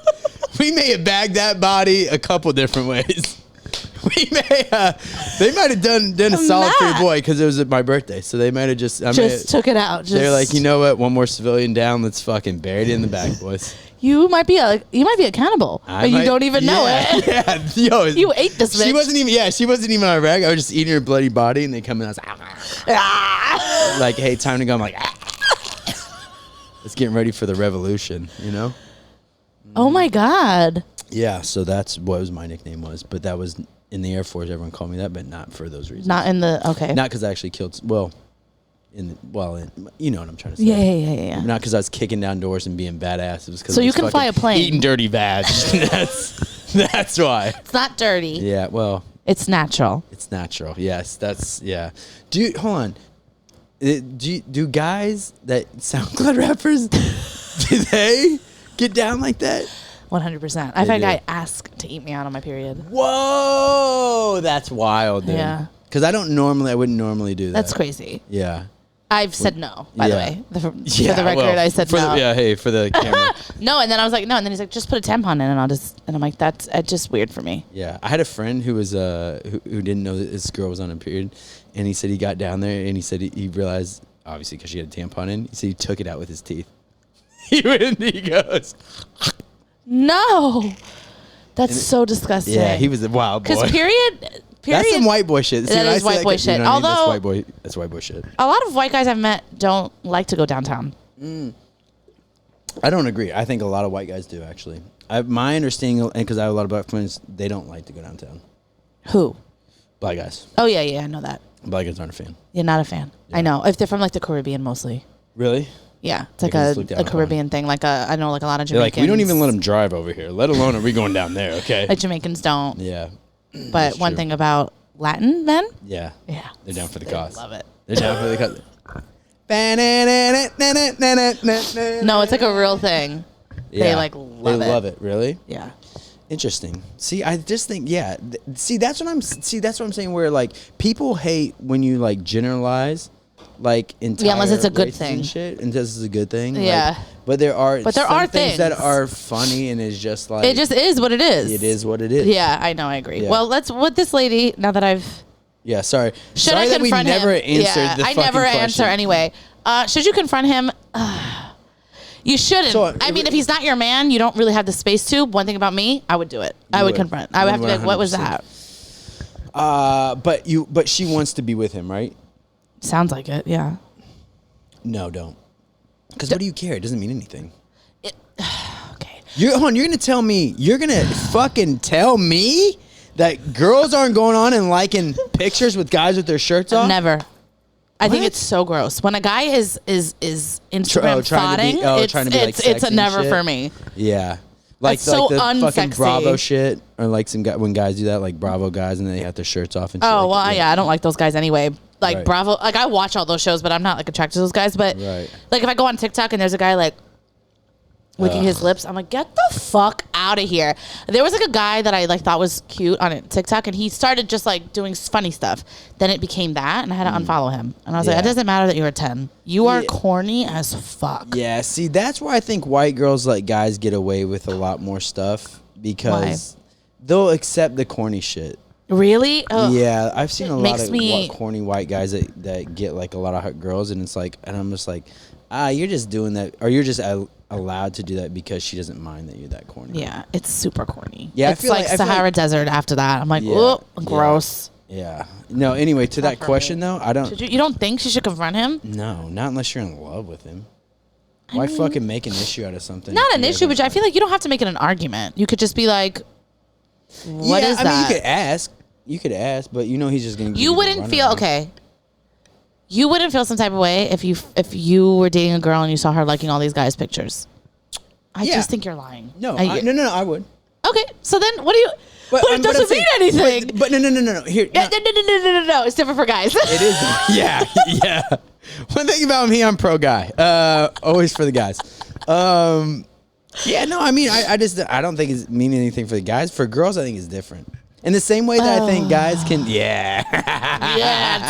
We may have bagged that body a couple different ways. They might have done a solid for your boy because it was my birthday, so they might have just took it out. They're like, you know what? One more civilian down. Let's fucking bury it in the back, boys. You might be a cannibal, but you don't even know it. Yeah, yo, you ate this bitch. She wasn't even on a rag. I was just eating her bloody body, and they come in. I was like, like, hey, time to go. I'm like, It's getting ready for the revolution, you know? Oh my God. Yeah, so that's what my nickname was. But that was in the Air Force. Everyone called me that, but not for those reasons. Okay. Not because I actually killed, you know what I'm trying to say. Yeah. Not because I was kicking down doors and being badass. It was because so you can fly a plane. Eating dirty vag. That's why. It's not dirty. Yeah, well. It's natural. It's natural. Yes, yeah. Hold on. Do guys that SoundCloud rappers, do they get down like that? 100%. I've had a guy ask to eat me out on my period. Whoa, that's wild, dude. Yeah. Because I wouldn't normally do that. That's crazy. Yeah. I've said no, by the way. For the record, I said no. For the camera. No, and then I was like, no. And then he's like, just put a tampon in and I'm like, that's just weird for me. Yeah. I had a friend who was, who didn't know that this girl was on a period. And he said he got down there and he said he realized, obviously because she had a tampon in, he said he took it out with his teeth. He goes. No. That's so disgusting. Yeah, he was a wild boy. Because period. That's some white boy shit. That is white boy shit. Although that's white boy shit. A lot of white guys I've met don't like to go downtown. I don't agree. I think a lot of white guys do actually. My understanding, and because I have a lot of black friends, they don't like to go downtown. Who? Black guys. Oh yeah, I know that. Black guys aren't a fan. You're not a fan. Yeah. I know. If they're from like the Caribbean mostly. Really? Yeah, it's like a Caribbean thing. Like I know like a lot of Jamaicans. They're like, we don't even let them drive over here. Let alone are we going down there? Okay. Like Jamaicans don't. Yeah. But one thing about Latin men. Yeah. They're down for the cause. Love it. They're down for the cause. No, it's like a real thing. Yeah. They love it. They love it. Really? Yeah. Interesting. See, I just think, that's what I'm saying. Where like people hate when you like generalize, like entire unless it's a good races thing. And shit, and this is a good thing. Yeah. Like, but there are things that are funny, and it's just like it just is what it is. It is what it is. Yeah, I know. I agree. Yeah. Well, let's with this lady now that I've. Yeah, sorry. Should sorry I that we confront never him? answered the I fucking never question. answer anyway. Should you confront him? You shouldn't. So, I mean, if he's not your man, you don't really have the space to. One thing about me, I would do it. I would confront. I would have to be like, what was that? But she wants to be with him, right? Sounds like it, yeah. No, don't. Because what do you care? It doesn't mean anything. Okay. You're going to tell me, you're going to fucking tell me that girls aren't going on and liking pictures with guys with their shirts off? Never. I think it's so gross. When a guy is Instagram thotting, it's a never for me. Yeah. Like, so the unsexy. fucking Bravo shit, or like when guys do that, like Bravo guys, and they have their shirts off and shit. Oh, well, yeah, I don't like those guys anyway. Like right. Bravo, like I watch all those shows, but I'm not like attracted to those guys. But right. like if I go on TikTok and there's a guy like licking his lips, I'm like, get the fuck out of here. There was like a guy that I like thought was cute on TikTok, and he started just like doing funny stuff. Then it became that, and I had to unfollow him. And I was like, it doesn't matter that you were 10. You are corny as fuck. Yeah, see, that's why I think white girls like guys get away with a lot more stuff, because they'll accept the corny shit. Really? Ugh. Yeah, I've seen a lot of corny white guys that get like a lot of hot girls, and it's like, and I'm just like, you're just doing that, or you're just allowed to do that because she doesn't mind that you're that corny. Yeah, it's super corny. Yeah, it's like Sahara Desert after that. I'm like, oh, gross. Yeah. No, anyway, to that question though, I don't. You don't think she should confront him? No, not unless you're in love with him. Why fucking make an issue out of something? Not an issue, but I feel like you don't have to make it an argument. You could just be like, what is that? I mean, you could ask. You could ask, but you know he's just going to. You wouldn't feel okay. You wouldn't feel some type of way if you were dating a girl and you saw her liking all these guys' pictures. I just think you're lying. No, I would. Okay, so then what do you? But it doesn't mean anything. But no. Here, no. It's different for guys. It is. Yeah. One thing about me, I'm pro guy. Always for the guys. Yeah, no, I mean, I don't think it's mean anything for the guys. For girls, I think it's different. In the same way that I think guys can,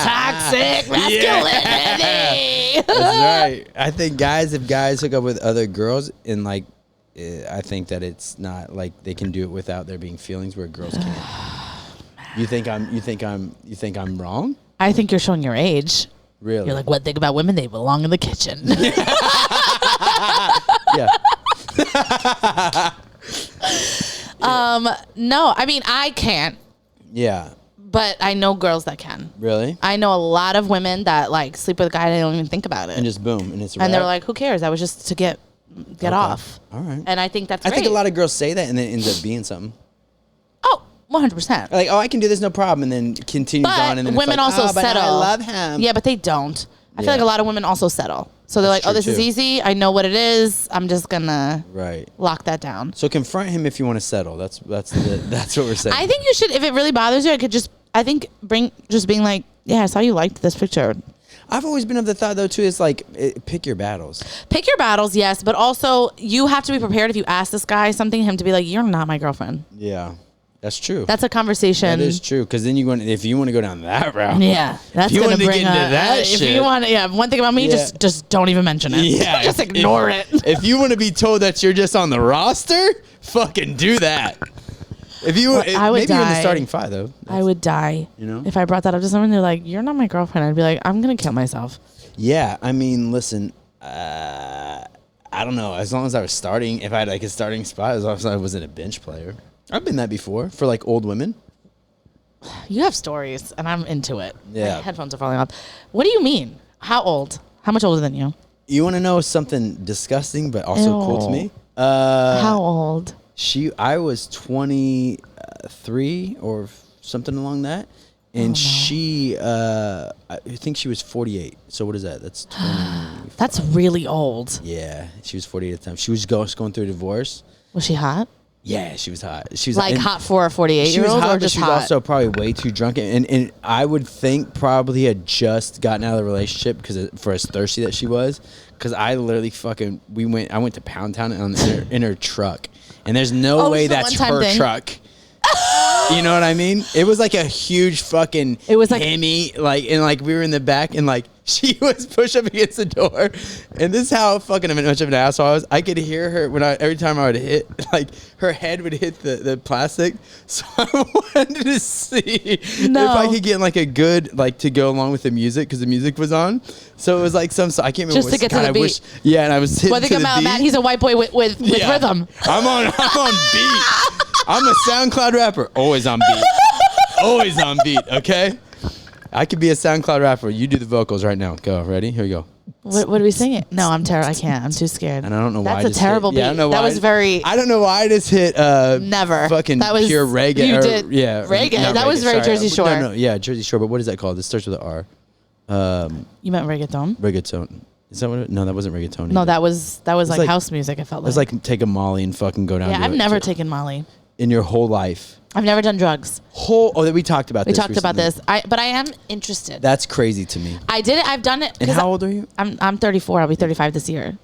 toxic masculinity. That's right. I think if guys hook up with other girls, and like, I think that it's not like they can do it without there being feelings where girls can't. You think I'm wrong? I think you're showing your age. Really? You're like, one thing about women, they belong in the kitchen. Yeah. No, I mean, I can't. Yeah. But I know girls that can. Really? I know a lot of women that like sleep with a guy and they don't even think about it. And just boom, and it's a and wrap. they're like, who cares? That was just to get off. All right. And I think that's great. I think a lot of girls say that and then it ends up being something. Oh, 100%. Like, I can do this, no problem, and then continues on. And then women it's like, also settle. But I love him. Yeah, but they don't. I feel like a lot of women also settle. So they're like, this is easy. I know what it is. I'm just going to lock that down. So confront him if you want to settle. That's what we're saying. I think you should, if it really bothers you, being like, yeah, I saw you liked this picture. I've always been of the thought, though, too, is like, pick your battles. Pick your battles, yes. But also, you have to be prepared if you ask this guy something, him to be like, you're not my girlfriend. Yeah. That's true. That's a conversation. That is true. Because then if you want to go down that route. Yeah. That's going to bring that shit. If you want to, one thing about me, just don't even mention it. Yeah. Just ignore it. If you want to be told that you're just on the roster, fucking do that. Maybe you're in the starting five, though. I would die. If I brought that up to someone, they're like, you're not my girlfriend. I'd be like, I'm going to kill myself. Yeah. I mean, listen, I don't know. As long as I was starting, if I had like a starting spot, as long as I wasn't a bench player. I've been that before for like old women. You have stories, and I'm into it. Yeah. My headphones are falling off. What do you mean? How old? How much older than you? You want to know something disgusting, but also cool to me? How old? I was 23 or something along that, and I think she was 48. So what is that? That's 20. That's really old. Yeah, she was 48 at the time. She was going through a divorce. Was she hot? Yeah, she was hot. She was like hot for a 48-year-old, or just she was also probably way too drunk, and I would think probably had just gotten out of the relationship for as thirsty that she was. Because I literally I went to Pound Town in her truck, and there's no way that's her truck. You know what I mean? It was like a huge fucking Hemi, and like we were in the back, and like she was pushed up against the door, and this is how fucking much of an asshole I was. I could hear her every time I would hit, like her head would hit the plastic. So I wanted to see if I could get like a good to go along with the music because the music was on. So it was like I can't remember just to get to the beat. And I was hitting to the beat. Matt, he's a white boy with rhythm. I'm on beat. I'm a SoundCloud rapper. Always on beat. Always on beat, okay? I could be a SoundCloud rapper. You do the vocals right now. Go. Ready? Here we go. What are we singing? No, I'm terrible. I can't. I'm too scared. And I don't know why. That's a terrible beat. I don't know why. I don't know why I just hit never. Fucking that was, pure reggae. You did. Yeah. Reggae. That was very Jersey Shore. No, yeah, Jersey Shore. But what is that called? This starts with an R. You meant reggaeton? Reggaeton. Is that what it? No, that wasn't reggaeton. No, that was like house music, I felt like. It was like take a Molly and fucking go down. Yeah, I've never taken Molly. In your whole life? I've never done drugs. We talked about this. We talked about this. But I am interested. That's crazy to me. I did it. I've done it. And how old are you? I'm 34. I'll be 35 this year.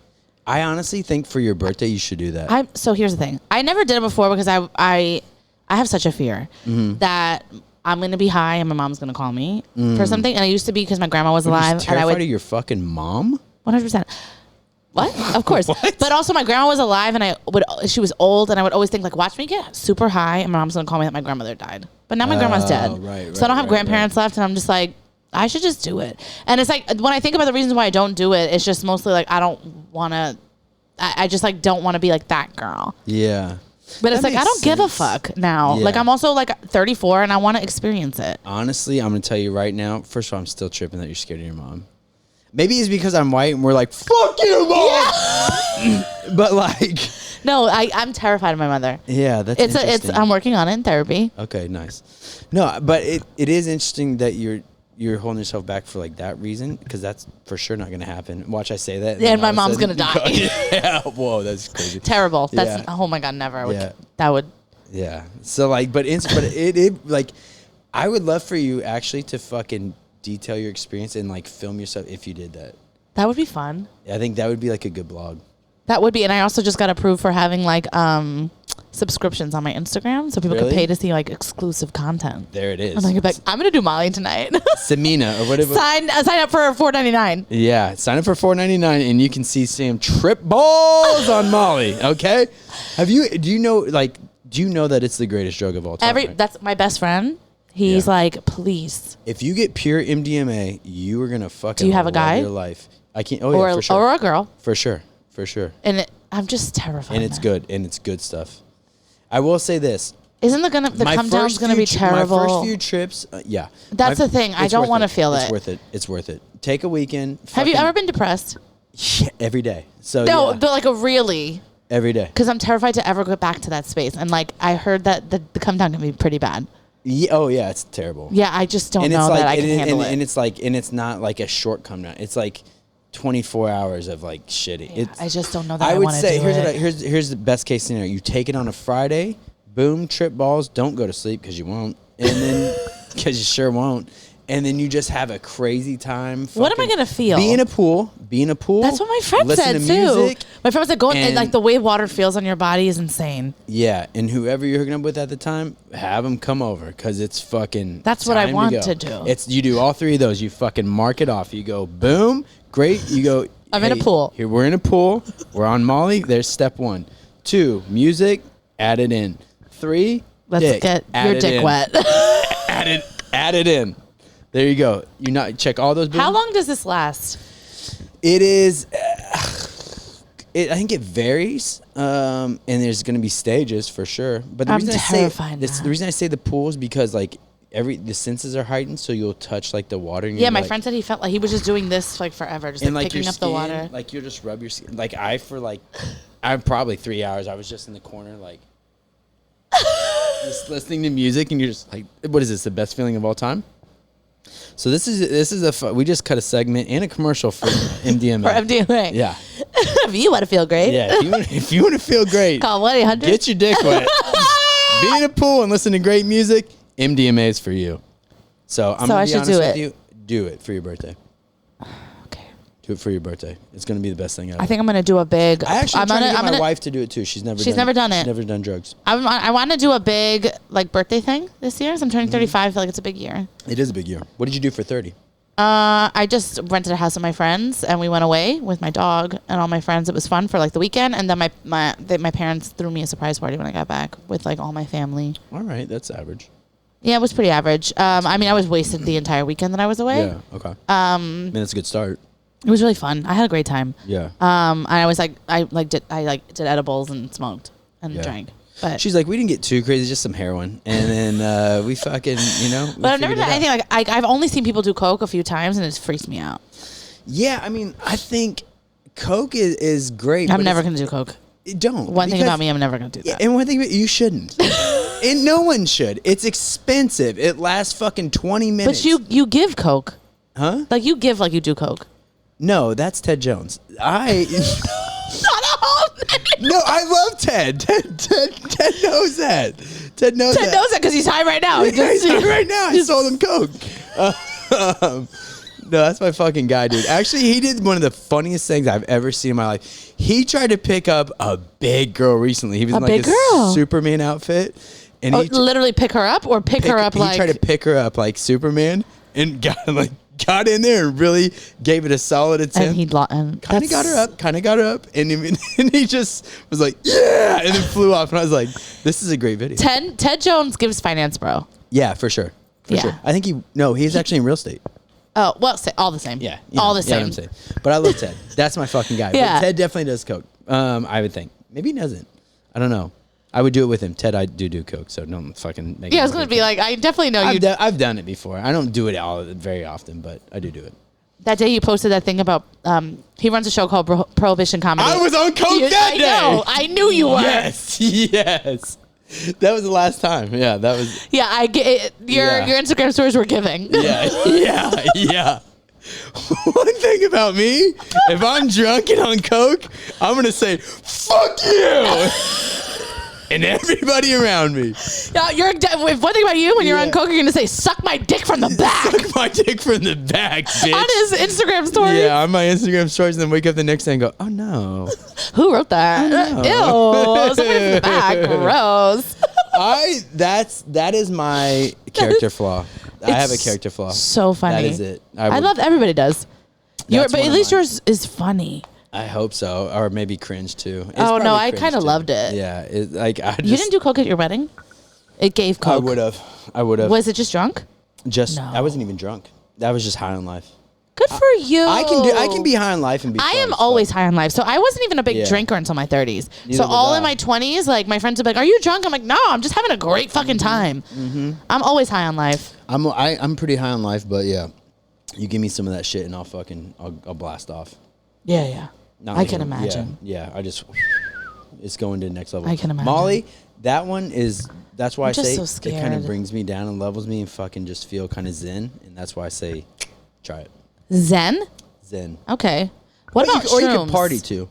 I honestly think for your birthday you should do that. So here's the thing. I never did it before because I have such a fear that I'm gonna be high and my mom's gonna call me for something. And I used to be because my grandma was alive. Terrified and I would of your fucking mom? 100%. What? Of course. What? But also my grandma was alive and she was old and I would always think watch me get super high and my mom's going to call me that my grandmother died. But now my grandma's dead. Right, so I don't have grandparents left and I'm just like, I should just do it. And it's like, when I think about the reasons why I don't do it, it's just mostly I don't want to, I just don't want to be like that girl. Yeah. But it's I don't give a fuck now. Yeah. I'm also 34 and I want to experience it. Honestly, I'm going to tell you right now, first of all, I'm still tripping that you're scared of your mom. Maybe it's because I'm white and we're like, fuck you, mom! Yeah. But no, I'm terrified of my mother. Yeah, that's interesting. I'm working on it in therapy. Okay, nice. No, but it is interesting that you're holding yourself back for that reason, because that's for sure not going to happen. Watch, I say that. And my mom's going to die. Yeah, whoa, that's crazy. Terrible. That's, oh my God, never. That would. Yeah. So I would love for you actually to fucking detail your experience and film yourself if you did that. That would be fun. I think that would be a good blog. That would be, and I also just got approved for having subscriptions on my Instagram, so people could pay to see exclusive content. There it is. I'm I'm gonna do Molly tonight. Samina or whatever. Sign up for $4.99. Yeah, sign up for $4.99 and you can see Sam trip balls on Molly. Okay. Do you know that it's the greatest drug of all time? Right? That's my best friend. He's please. If you get pure MDMA, you are gonna fucking. Do you have a guy? Your life. I can't. Oh yeah, for sure. Or a girl. For sure. And I'm just terrified. And it's good. And it's good stuff. I will say this. Isn't the come down's gonna be terrible? My first few trips, yeah. That's the thing. I don't want to feel it. It's worth it. It's worth it. Take a weekend. Have you ever been depressed? Yeah, every day. So no, yeah. but really. Every day. Because I'm terrified to ever go back to that space, and I heard that the come down can be pretty bad. Yeah, oh yeah, it's terrible. Yeah, I just don't know that I can handle it. And it's not a short come down. It's 24 hours of shitty. Yeah, I just don't know that I want to do it. Here's the best case scenario. You take it on a Friday, boom, trip balls, don't go to sleep because you won't. And then, because you sure won't. And then you just have a crazy time. What am I going to feel? Be in a pool. That's what my friend said, too. My friend said, the way water feels on your body is insane. Yeah, and whoever you're hooking up with at the time, have them come over, because it's fucking That's what I want to do. You do all three of those. You fucking mark it off. You go, boom, great. You go, I'm in a pool. Here, we're in a pool. We're on Molly. There's step 1. 2, music, add it in. 3, let's get your dick wet. Add it in. There you go. Check all those. How long does this last? It is. I think it varies, and there's going to be stages for sure. But the reason I say the pool is because the senses are heightened, so you'll touch the water. And my friend said he felt he was just doing this forever, just picking up the water. You'll just rub your skin. I'm probably 3 hours. I was just in the corner just listening to music, and you're just what is this? The best feeling of all time? So this is we just cut a segment and a commercial for MDMA. For MDMA. Yeah. If you want to feel great. Yeah. If you want to feel great. Call 1-800. Get your dick wet. Be in a pool and listen to great music. MDMA is for you. So I'm going to be honest with you. Do it for your birthday. Okay. Do it for your birthday. It's going to be the best thing ever. I think I'm going to do a big... I'm trying to get my wife to do it too. She's never done it. She's never done drugs. I want to do a big like birthday thing this year. So I'm turning 35. I feel like it's a big year. It is a big year. What did you do for 30? I just rented a house with my friends and we went away with my dog and all my friends. It was fun for like the weekend. And then my parents threw me a surprise party when I got back with like all my family. All right. That's average. Yeah, it was pretty average. I mean, I was wasted the entire weekend that I was away. Yeah. Okay. Man, that's a good start. It was really fun. I had a great time. Yeah. I was like, I did edibles and smoked and drank. But she's like, we didn't get too crazy, just some heroin, and then we fucking, But I've never done anything like I've only seen people do coke a few times, and it freaks me out. Yeah, I mean, I think coke is great. I'm never gonna do coke. Don't. One thing about me, I'm never gonna do that. Yeah, and one thing about you shouldn't. And no one should. It's expensive. It lasts fucking 20 minutes. But you give coke, huh? Like you give like you do coke. No, that's Ted Jones. Shut up. No, I love Ted. Ted knows that. Ted knows that because he's high right now. He's high right now. I sold him coke. No, that's my fucking guy, dude. Actually, he did one of the funniest things I've ever seen in my life. He tried to pick up a big girl recently. He was in like a Superman outfit. And he literally pick her up or pick her up like... He tried to pick her up like Superman and got in there and really gave it a solid attempt. And kind of got her up. And he just was like, yeah, and then flew off. And I was like, this is a great video. Ted Jones gives finance, bro. Yeah, for sure. For sure. I think he's actually in real estate. Oh, well, all the same. Yeah. All the same. You know what I'm saying. But I love Ted. That's my fucking guy. Yeah. But Ted definitely does coke. I would think. Maybe he doesn't. I don't know. I would do it with him. Ted, I do coke, so don't fucking make it. Yeah, I was going to be like, I definitely know you. I've done it before. I don't do it very often, but I do it. That day you posted that thing about, he runs a show called Prohibition Comedy. I was on coke that day. I knew you were. Yes. That was the last time. Yeah, that was. Yeah, your Instagram stories were giving. Yeah. One thing about me, if I'm drunk and on coke, I'm going to say, fuck you. And everybody around me. One thing about you, when you're on coke, you're going to say, suck my dick from the back. Suck my dick from the back, bitch. On his Instagram story. Yeah, on my Instagram stories, and then wake up the next day and go, oh no. Who wrote that? Oh, no. Ew. Somebody from the back. Gross. That is my character flaw. I have a character flaw. So funny. That is it. I love everybody does. But at least yours is funny. I hope so, or maybe cringe too. Oh no, I kind of loved it. Yeah, you didn't do coke at your wedding? It gave coke. I would have. Was it just drunk? I wasn't even drunk. That was just high on life. Good for you. I can be high on life and be. I am always high on life, so I wasn't even a big drinker until my 30s. So all in my 20s, like my friends would be like, "Are you drunk?" I'm like, "No, I'm just having a great fucking time." Mm-hmm. I'm always high on life. I'm pretty high on life, but yeah, you give me some of that shit and I'll blast off. Yeah. I can imagine. Yeah, it's going to the next level. I can imagine. Molly, that's why I say so it kind of brings me down and levels me and fucking just feel kind of zen, and that's why I say try it. Zen. Okay. What about shrooms? Or you can party too.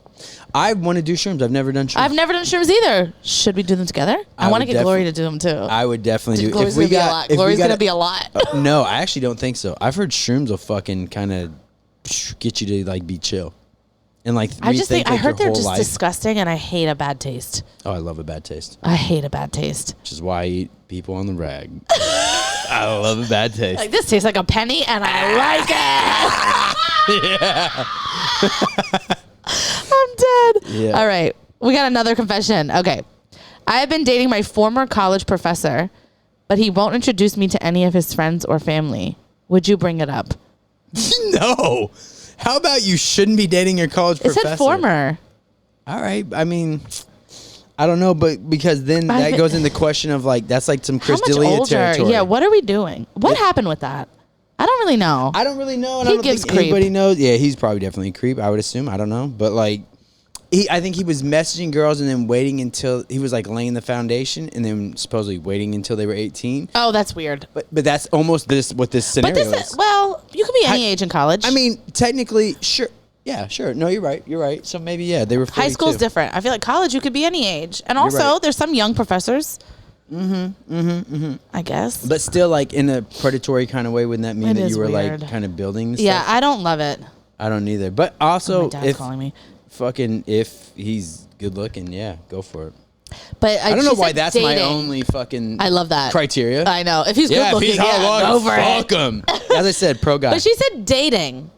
I want to do shrooms. I've never done shrooms. I've never done shrooms either. Should we do them together? I want to get Glory to do them too. I would definitely do. Glory's going to be a lot. No, I actually don't think so. I've heard shrooms will fucking kind of get you to like be chill. And like I heard they're just disgusting, and I hate a bad taste. Oh, I love a bad taste. I hate a bad taste. Which is why I eat people on the rag. I love a bad taste. Like, this tastes like a penny, and I like it. Yeah. I'm dead. Yeah. All right, we got another confession. Okay, I have been dating my former college professor, but he won't introduce me to any of his friends or family. Would you bring it up? No. How about you shouldn't be dating your college professor? It said former. All right. I mean, I don't know, but because then that goes in the question of like, that's like some Chris D'Elia territory. Yeah, what are we doing? What happened with that? I don't really know. And I don't think anybody knows. Yeah, he's probably definitely a creep, I would assume. I don't know. But like, I think he was messaging girls and then waiting until he was like laying the foundation and then supposedly waiting until they were 18. Oh, that's weird. But that's almost what this scenario is. Well, you could be any age in college. I mean, technically, sure. Yeah, sure. No, you're right. So maybe, yeah, they were 42. High school's different. I feel like college, you could be any age. And also, there's some young professors. I guess. But still, like, in a predatory kind of way, wouldn't that mean that you were, weird. Like, kind of building stuff? Yeah, I don't love it. I don't either. But also, my dad's calling me. If he's good looking, yeah, go for it. But I don't know why that's my only fucking. I love that criteria. I know. If he's good looking, go for it. Fuck him. As I said, pro guy. But she said dating.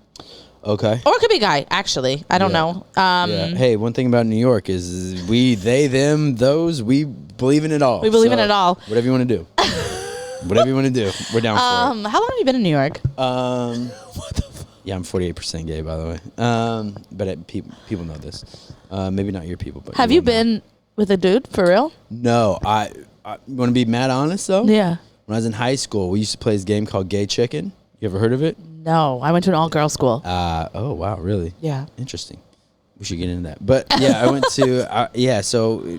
Okay. Or it could be guy. Actually, I don't know. Hey, one thing about New York is we, they, them, those. We believe in it all. We believe in it all. Whatever you want to do. Whatever you want to do, we're down for it. How long have you been in New York? What the fuck? Yeah, I'm 48% gay, by the way. But people know this. Maybe not your people, but have you been with a dude for real? No, I want to be mad honest though. Yeah. When I was in high school, we used to play this game called Gay Chicken. You ever heard of it? No, I went to an all-girl school. Oh wow, really? Yeah. Interesting. We should get into that. But yeah, I went to So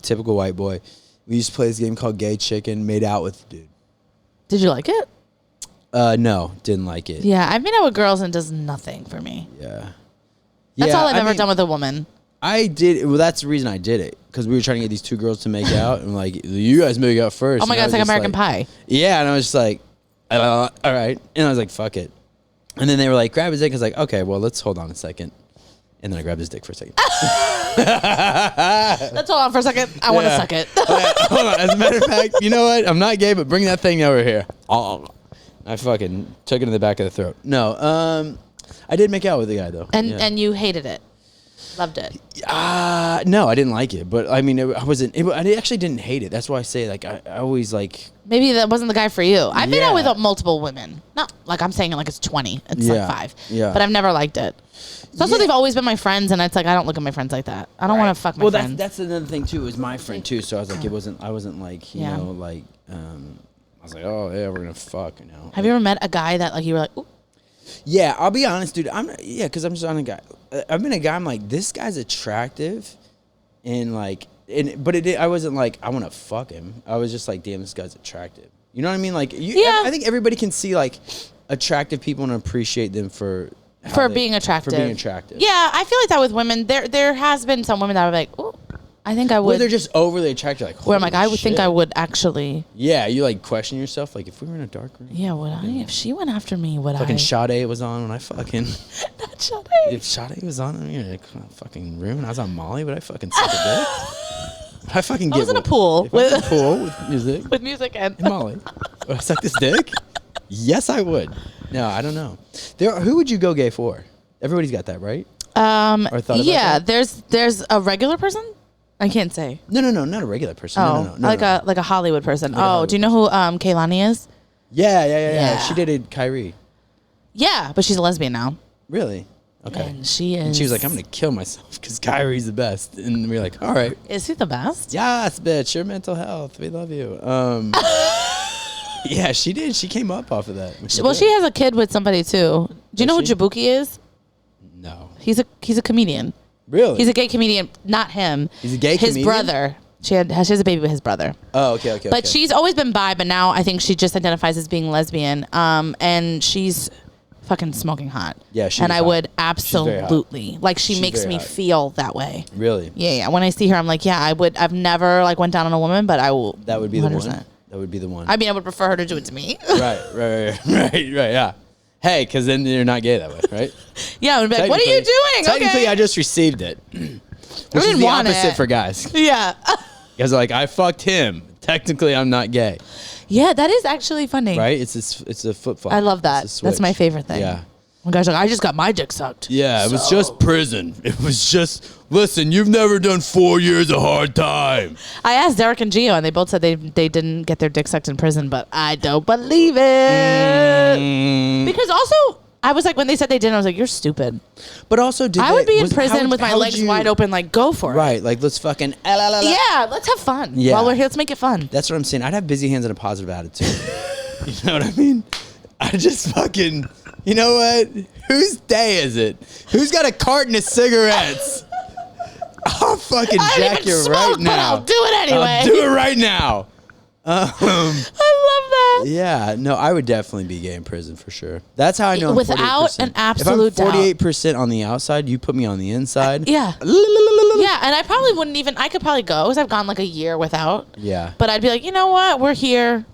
typical white boy. We used to play this game called Gay Chicken. Made out with the dude. Did you like it? No, didn't like it. Yeah, I've been out with girls and it does nothing for me. Yeah. That's all I've ever done with a woman. I did. Well, that's the reason I did it. Because we were trying to get these two girls to make out. And like, you guys make out first. Oh my God, it's like American Pie. Yeah, and I was just like, all right. And I was like, fuck it. And then they were like, grab his dick. I was like, okay, well, let's hold on a second. And then I grabbed his dick for a second. Let's hold on for a second. I want to suck it. Hold on. As a matter of fact, you know what? I'm not gay, but bring that thing over here. I fucking took it in the back of the throat. No, I did make out with the guy though. And you hated it. Loved it. No, I didn't like it, but I mean, I actually didn't hate it. That's why I say like I always like. Maybe that wasn't the guy for you. I've been out with multiple women. Not like I'm saying like it's 20. It's like 5. Yeah. But I've never liked it. It's also they've always been my friends, and it's like I don't look at my friends like that. I don't want to fuck my friends. Well, that's another thing too. It was my friend too, so I was like, I wasn't like you know like I was like, oh yeah, we're gonna fuck, you know. Have you ever met a guy that like you were like, ooh? Yeah, I'll be honest, dude. Because I'm just on a guy. I've been a guy. I'm like, this guy's attractive, and like, I wasn't like, I want to fuck him. I was just like, damn, this guy's attractive. You know what I mean? Like, I think everybody can see like attractive people and appreciate them for being attractive. For being attractive. Yeah, I feel like that with women. There has been some women that are like, ooh. I think I would. Well, they're just overly attracted. Like, where I'm like, I would think I would actually. Yeah, you like question yourself. Like, if we were in a dark room. Yeah, would I? If she went after me, would fucking Sade was on when I fucking. Not Sade. If Sade was on in a fucking room and I was on Molly, would I fucking suck a dick? I was in a pool. With music. With music and Molly. Would I suck this dick? Yes, I would. No, I don't know. Who would you go gay for? Everybody's got that, right? Or thought about that? There's a regular person. I can't say. No, not a regular person. Oh, no. Like a Hollywood person. Like do you know who Kehlani is? Yeah. She dated Kyrie. Yeah, but she's a lesbian now. Really? Okay. And she is. And she was like, I'm gonna kill myself because Kyrie's the best. And we were like, all right. Is he the best? Yes, bitch. Your mental health. We love you. Yeah, she did. She came up off of that. She has a kid with somebody too. Do you know who Jabuki is? No. He's a comedian. Really? He's a gay comedian. Not him. He's a gay comedian? His brother. She has a baby with his brother. Oh, okay. But she's always been bi, but now I think she just identifies as being lesbian. And she's fucking smoking hot. Yeah, she's And I hot. would absolutely. Like, she makes me feel that way. Really? Yeah. When I see her, I'm like, yeah, I would. I've never, like, went down on a woman, but I will. That would be 100%. The one? That would be the one. I mean, I would prefer her to do it to me. Right, yeah. Hey, because then you're not gay that way, right? Yeah, I would be like, what are you doing? Technically, I just received it. Which is the opposite for guys. Yeah. Guys are like, I fucked him. Technically, I'm not gay. Yeah, that is actually funny. Right? It's a flip-flop. I love that. That's my favorite thing. Yeah. When guys are like, I just got my dick sucked. Yeah, it was just prison. It was just, listen, you've never done 4 years of hard time. I asked Derek and Gio, and they both said they didn't get their dick sucked in prison, but I don't believe it. Because also, I was like, when they said they didn't, I was like, you're stupid. But also, I would be in prison with my legs wide open, like, go for it. Right, like, let's fucking... Yeah, let's have fun. Yeah. While we're here, let's make it fun. That's what I'm saying. I'd have busy hands and a positive attitude. You know what I mean? I just fucking... You know what? Whose day is it? Who's got a carton of cigarettes? I'll fucking jack you right now. But I'll do it anyway. I'll do it right now. I love that. Yeah, no, I would definitely be gay in prison for sure. That's how I know I'm 48%. Without an absolute doubt. If I'm 48% on the outside, you put me on the inside. Yeah. Yeah, and I probably wouldn't even, I could probably go because I've gone like a year without. Yeah. But I'd be like, you know what? We're here.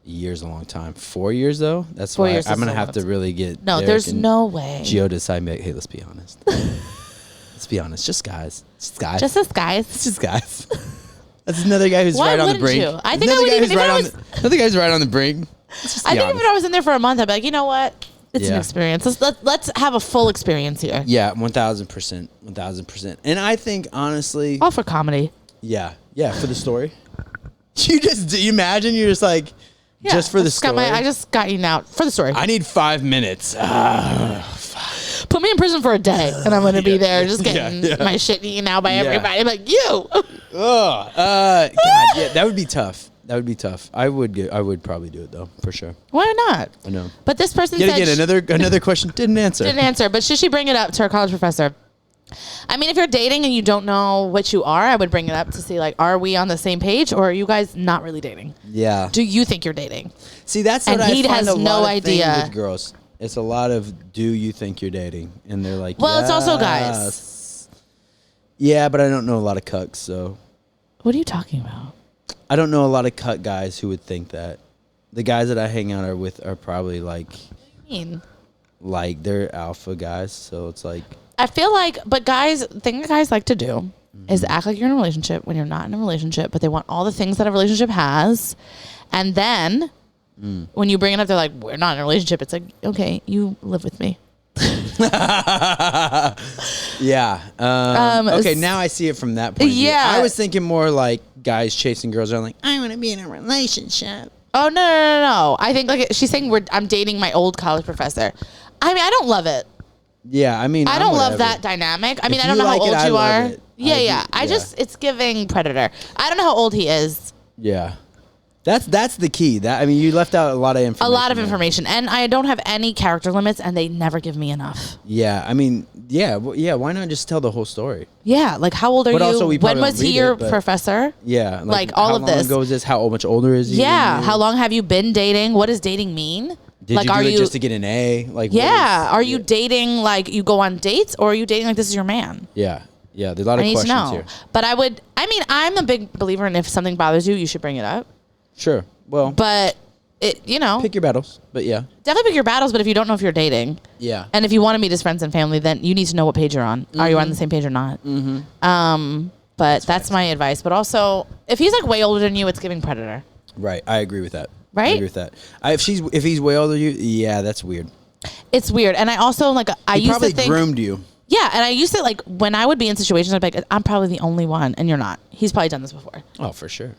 Year's a long time. 4 years though. That's 4 why years. I'm gonna have to really get. No, Derek there's no way. Gio decide. Hey, let's be honest. Let's be honest. Just guys. Just guys. Just us guys. It's just guys. That's another guy who's Why right on the brink. You? I think I would even. Another guy's right on the brink. I think if I was in there for a month, I'd be like, you know what? It's an experience. Let's have a full experience here. Yeah, 1,000%. 1,000%. And I think honestly, all for comedy. Yeah, for the story. You imagine you're just like. Yeah, just for the story. I just got eaten out for the story. I need 5 minutes. Put me in prison for a day, and I'm going to be there just getting my shit eaten out by everybody. I'm like, you. God, yeah, that would be tough. I would probably do it though, for sure. Why not? I know. But this person said another question didn't answer. But should she bring it up to her college professor? I mean, if you're dating and you don't know what you are, I would bring it up to see, like, are we on the same page or are you guys not really dating? Yeah. Do you think you're dating? See, that's what I find has a no lot idea. Of thing with girls. It's a lot of, do you think you're dating? And they're like, well, it's also guys. Yeah, but I don't know a lot of cucks, so. What are you talking about? I don't know a lot of cuck guys who would think that. The guys that I hang out with are probably like. What do you mean? Like, they're alpha guys, so it's like. I feel like, but the thing that guys like to do is act like you're in a relationship when you're not in a relationship, but they want all the things that a relationship has. And then when you bring it up, they're like, we're not in a relationship. It's like, okay, you live with me. Yeah. Okay, now I see it from that point of view. I was thinking more like guys chasing girls around like, I want to be in a relationship. Oh, no. I think like she's saying I'm dating my old college professor. I mean, I don't love it. Yeah, I mean, I don't love that dynamic. I mean, I don't know how old you are. Yeah. It's giving predator. I don't know how old he is. Yeah. That's the key. I mean, you left out a lot of information. And I don't have any character limits, and they never give me enough. Yeah, I mean, why not just tell the whole story? Yeah, like how old are you? Also, when was he your professor? Yeah, like all of this. How long ago is this? How much older is he? Yeah, how long have you been dating? What does dating mean? Did like, you do it just to get an A? Like, are you dating like you go on dates, or are you dating like this is your man? Yeah, there's a lot of questions here. But I'm a big believer in if something bothers you, you should bring it up. Sure. Well, but pick your battles. But yeah, definitely pick your battles. But if you don't know if you're dating, and if you want to meet as friends and family, then you need to know what page you're on. Mm-hmm. Are you on the same page or not? Mm-hmm. But that's my advice. But also, if he's like way older than you, it's giving predator. Right. I agree with that. Right? I agree with that. If he's way older than you, yeah, that's weird. It's weird. And I also he used to think groomed you. Yeah, and I used to like when I would be in situations, I'd be like, I'm probably the only one, and you're not. He's probably done this before. Oh, for sure.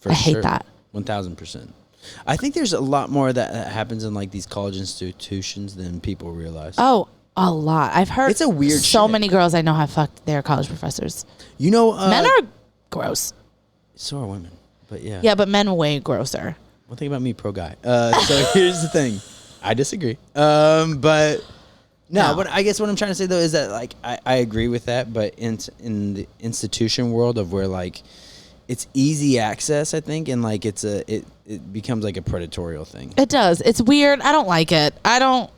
I hate that. 1,000%. I think there's a lot more that happens in like these college institutions than people realize. Oh, a lot. I've heard. It's a weird. So many girls I know have fucked their college professors. You know, men are gross. So are women, but yeah. Yeah, but men are way grosser. One thing about me, pro guy. So here's the thing. I disagree. But I guess what I'm trying to say though is that like I agree with that, but in the institution world of where like it's easy access, I think, and like it becomes like a predatorial thing. It does. It's weird. I don't like it. Alan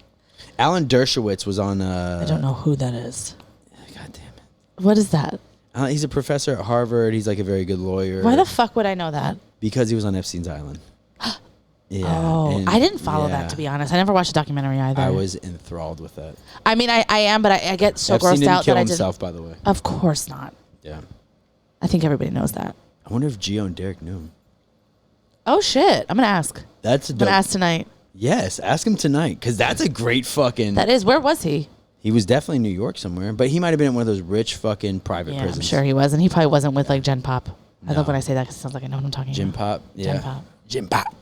Dershowitz was on. I don't know who that is. God damn it. What is that? He's a professor at Harvard. He's like a very good lawyer. Why the fuck would I know that? Because he was on Epstein's Island. Yeah. Oh, I didn't follow that, to be honest. I never watched a documentary either. I was enthralled with that. I mean, I am, but I get so Epstein grossed didn't out kill that himself, by the way. Of course not. Yeah. I think everybody knows that. I wonder if Gio and Derek knew him. Oh, shit. I'm going to ask. I'm going to ask tonight. Yes, ask him tonight, because that's a great fucking... That is. Where was he? He was definitely in New York somewhere, but he might have been in one of those rich fucking private prisons. I'm sure he was, and he probably wasn't with, like, Gen Pop. No. I love when I say that, because it sounds like I know what I'm talking Gen about. Pop? Yeah. Gen Pop. Gen Pop.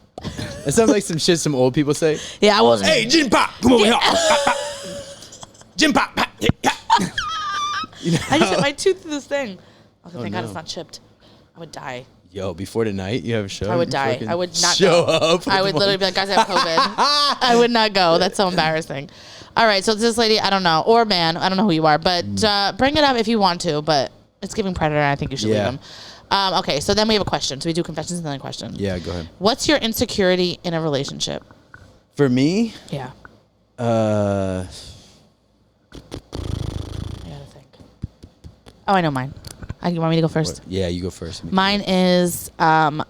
It sounds like some shit some old people say. Yeah, I wasn't. Hey, Gen Pop, come over here. Gen Pop. You know? I just hit my tooth through this thing. Oh, thank God it's not chipped. I would die. Yo, before tonight, you have a show? I would die. I would not show up. I would literally be like, guys, I have COVID. I would not go. That's so embarrassing. All right, so this lady, I don't know, or man, I don't know who you are, but bring it up if you want to, but it's giving predator, and I think you should leave him. Okay, so then we have a question. So we do confessions and then a question. Yeah, go ahead. What's your insecurity in a relationship? For me? Yeah. I gotta think. Oh, I know mine. You want me to go first? Yeah, you go first. Mine is I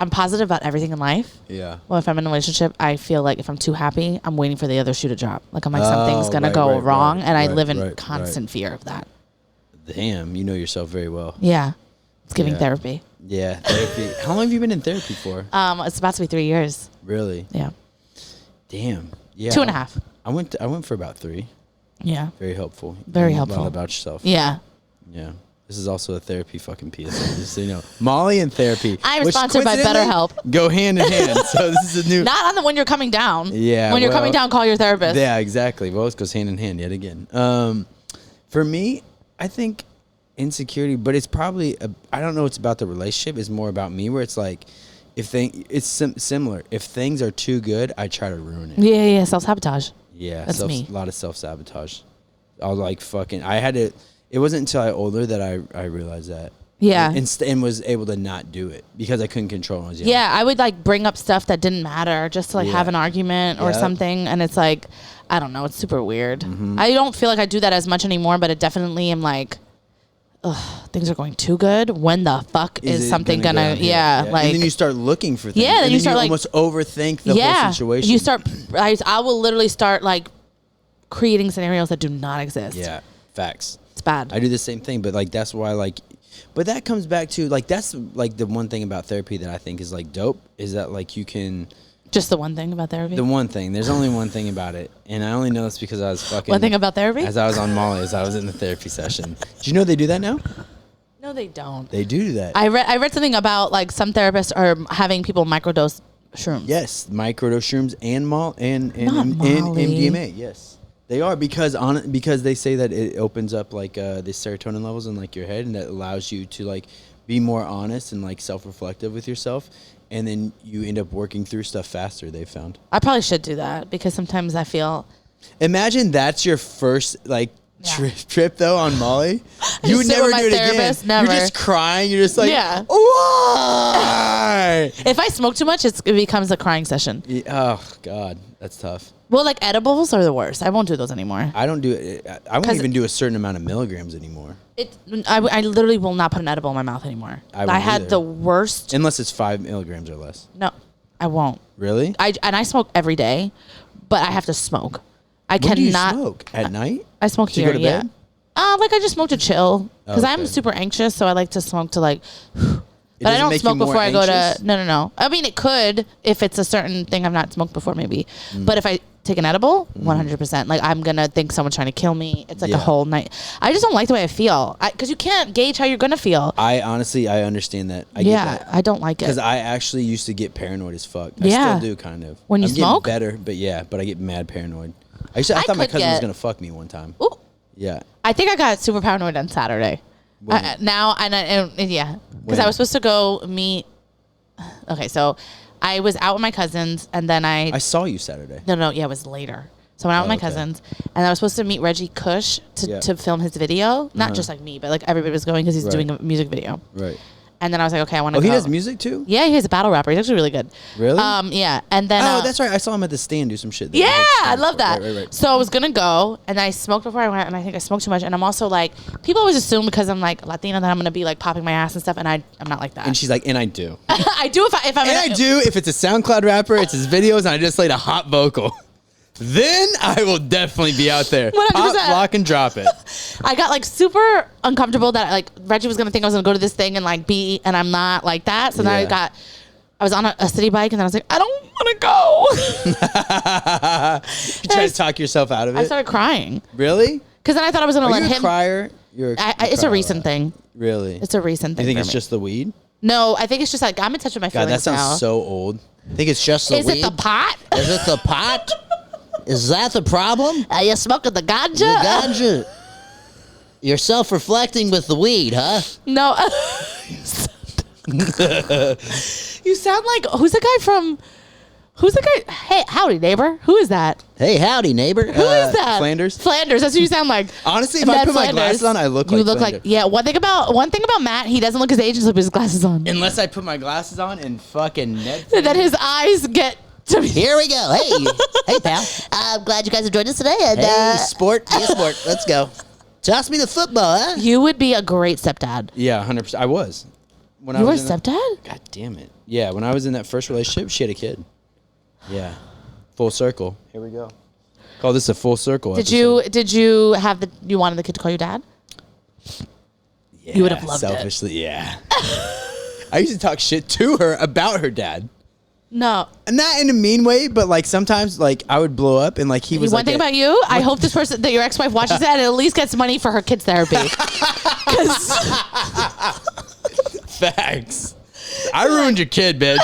I'm positive about everything in life. Yeah. Well, if I'm in a relationship, I feel like if I'm too happy, I'm waiting for the other shoe to drop. Like I'm like something's gonna go wrong, and I live in constant fear of that. Damn, you know yourself very well. Yeah, it's giving therapy. Yeah, therapy. How long have you been in therapy for? It's about to be 3 years. Really? Yeah. Damn. Yeah. 2.5. I went for about 3. Yeah. Very helpful. Very helpful. A lot about yourself. Yeah. Yeah. This is also a therapy fucking PSA. Just so you know, Molly and therapy. I'm sponsored by BetterHelp. Go hand in hand. So this is a new. Not on the when you're coming down. Yeah. When you're coming down, call your therapist. Yeah, exactly. Well, it goes hand in hand yet again. For me, I think insecurity, but it's probably I don't know. It's about the relationship. It's more about me, where it's like, it's similar. If things are too good, I try to ruin it. Yeah. Self-sabotage. Yeah, that's me. A lot of self-sabotage. I'll like fucking. I had to. It wasn't until I older that I realized that. Yeah. And was able to not do it because I couldn't control when I was young. Yeah, I would like bring up stuff that didn't matter just to like have an argument or something. And it's like, I don't know. It's super weird. Mm-hmm. I don't feel like I do that as much anymore, but it definitely am like, ugh, things are going too good. When the fuck is something gonna yeah. Like, and then you start looking for things. Yeah, then you start like almost overthink the whole situation. You start. I will literally start like creating scenarios that do not exist. Yeah, facts. It's bad. I do the same thing, but like that's why like, but that comes back to like that's like the one thing about therapy that I think is like dope is that like you can. Just the one thing about therapy? The one thing. There's only one thing about it. And I only know this because I was fucking... One thing about therapy? As I was on Molly, as I was in the therapy session. Do you know they do that now? No, they don't. They do that. I read something about like some therapists are having people microdose shrooms. Yes, microdose shrooms and MDMA. Yes, they are because they say that it opens up like the serotonin levels in like your head, and that allows you to like be more honest and like self-reflective with yourself. And then you end up working through stuff faster, they've found. I probably should do that because sometimes I feel... Imagine that's your first, like, trip, though, on Molly. You would never do it again. Never. You're just crying. You're just like, why? If I smoke too much, it becomes a crying session. Yeah, oh, God. That's tough. Well, like, edibles are the worst. I won't do those anymore. I don't do it. I won't even do a certain amount of milligrams anymore. I literally will not put an edible in my mouth anymore. I had the worst. Unless it's 5 milligrams or less. No, I won't. Really? I smoke every day, but I have to smoke. I when cannot do you smoke? At night? I smoke here. You go to bed? Like I just smoke to chill because I'm super anxious, so I like to smoke to like. But I don't smoke before I go to. No. I mean, it could if it's a certain thing I've not smoked before, maybe. But if I take an edible, 100%. Like I'm gonna think someone's trying to kill me. It's like a whole night. I just don't like the way I feel because you can't gauge how you're gonna feel. I honestly, I understand that. I get that. I don't like it because I actually used to get paranoid as fuck. I still do, kind of. When you smoke, better, but I get mad paranoid. I thought my cousin was gonna fuck me one time. Ooh. Yeah. I think I got super paranoid on Saturday. Because I was supposed to go meet. Okay, so I was out with my cousins, and then I saw you Saturday. No, it was later. So I went out with my cousins, and I was supposed to meet Reggie Cush to film his video. Not just like me, but like everybody was going because he's doing a music video. Right. And then I was like, okay, I want to go. Oh, he does music too? Yeah, he's a battle rapper. He's actually really good. Really? Yeah. And then... that's right. I saw him at the stand do some shit. Yeah, I love that. Right. So I was going to go, and I smoked before I went, and I think I smoked too much. And I'm also like... People always assume because I'm like Latina that I'm going to be like popping my ass and stuff, and I'm not like that. And she's like, and I do. I do if I'm... And I do if it's a SoundCloud rapper, it's his videos, and I just laid a hot vocal. Then I will definitely be out there. 100%. Pop, lock, and drop it. I got like super uncomfortable that like Reggie was gonna think I was gonna go to this thing and like and I'm not like that. So then I was on a city bike and then I was like, I don't want to go. You try to talk yourself out of it. I started crying. Really? Because then I thought I was gonna let him. You're a crier. It's a recent thing. Really? It's a recent thing. You think it's just the weed? No, I think it's just like I'm in touch with my feelings now. God, that sounds so old. I think it's just the weed. Is it the pot? Is it the pot? Is that the problem? Are you smoking the ganja? The ganja. You're self-reflecting with the weed, huh? No. You sound like... Who's the guy... Hey, howdy, neighbor. Who is that? Hey, howdy, neighbor. Who is that? Flanders. That's who you sound like. Honestly, if I put my glasses on, I look like You look Flanders. Like... Yeah, one thing about Matt, he doesn't look his age until he puts his glasses on. Unless I put my glasses on and fucking... And then his eyes get... Here we go. Hey, pal. I'm glad you guys enjoyed us today. And, hey, sport. Be a sport. Let's go. Toss me the football, huh? You would be a great stepdad. Yeah, 100%. I was. when you were a stepdad? God damn it. Yeah, when I was in that first relationship, she had a kid. Yeah. Full circle. Here we go. Call this a full circle episode. Did you have you wanted the kid to call you dad? Yeah, you would have loved selfishly, yeah. I used to talk shit to her about her dad. No. Not in a mean way, but like sometimes like I would blow up and like he was one thing about you, I hope this person that your ex-wife watches that and at least gets money for her kids' therapy. Facts. I ruined your kid, bitch.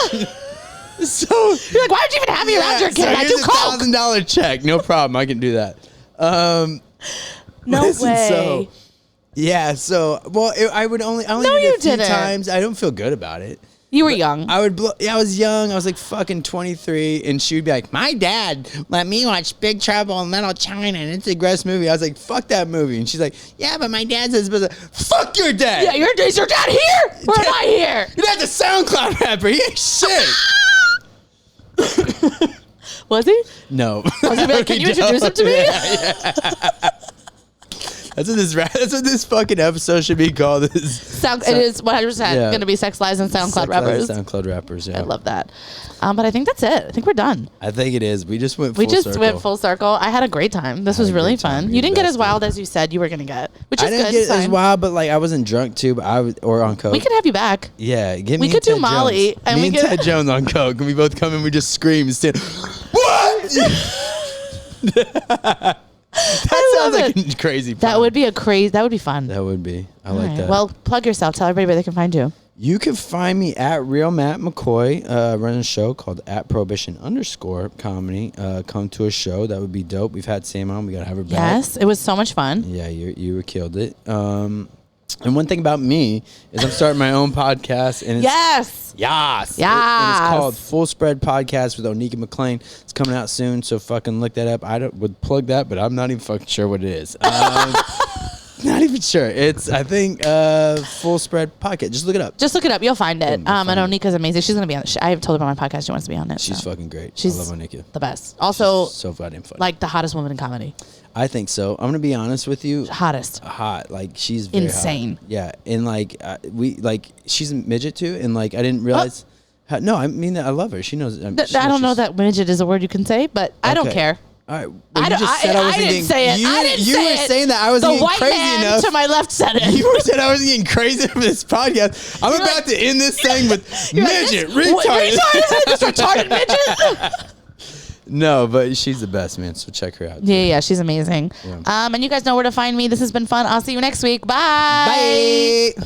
So you're like, why would you even have me around your kid? So I do coke. $1,000 check. No problem. I can do that. No way. I only did it a few times. I don't feel good about it. You were young. I was young. I was like fucking 23, and she would be like, "My dad let me watch Big Trouble in Little China, and it's a gross movie." I was like, "Fuck that movie," and she's like, "Yeah, but my dad says, fuck your dad." Yeah, is your dad here? Or am I here? Your dad's a SoundCloud rapper. He ain't shit. Was he? No. Was he like, can you introduce him to me? Yeah. That's what this fucking episode should be called. It is 100% going to be Sex Lies and SoundCloud Rappers. SoundCloud Rappers, yeah. I love that. But I think that's it. I think we're done. I think it is. We just went full circle. Went full circle. I had a great time. This was really fun. You didn't get as wild as you said you were going to get, which is good. I didn't get as wild, but like I wasn't drunk too, but or on coke. We could have you back. Yeah, we could do Molly. Jones. And me and Ted Jones on coke, and we both come and we just scream and stand. What? That sounds like a crazy plan. That would be That would be fun. That would be. I like that. Well, plug yourself. Tell everybody where they can find you. You can find me at Real Matt McCoy, running a show called @Prohibition_comedy. Come to a show. That would be dope. We've had Sam on. We got to have her back. Yes, it was so much fun. Yeah, you killed it. And one thing about me is I'm starting my own podcast. And it's, and it's called Full Spread Podcast with Onika McClain. It's coming out soon, so fucking look that up. I would plug that, but I'm not even fucking sure what it is. Not even sure. It's, I think, Full Spread Podcast. Just look it up. You'll find it. And Onika's amazing. She's going to be on it. I have told her about my podcast. She wants to be on it. She's fucking great. I love Onika. The best. Also, she's so goddamn funny. Like the hottest woman in comedy. I think so. I'm gonna be honest with you. Hottest. Hot. Like she's very insane. Hot. Yeah, and like she's a midget too, and like I didn't realize. No, I mean I love her. She knows. I don't know that midget is a word you can say, but I don't care. All right. Well, I didn't say it. You were saying that I wasn't getting crazy enough. The white man to my left said it. You said I wasn't getting crazy for this podcast. I'm about to end this thing with midget, retarded. This retarded midget. No, but she's the best, man. So check her out. Yeah, she's amazing. Yeah. And you guys know where to find me. This has been fun. I'll see you next week. Bye. Bye.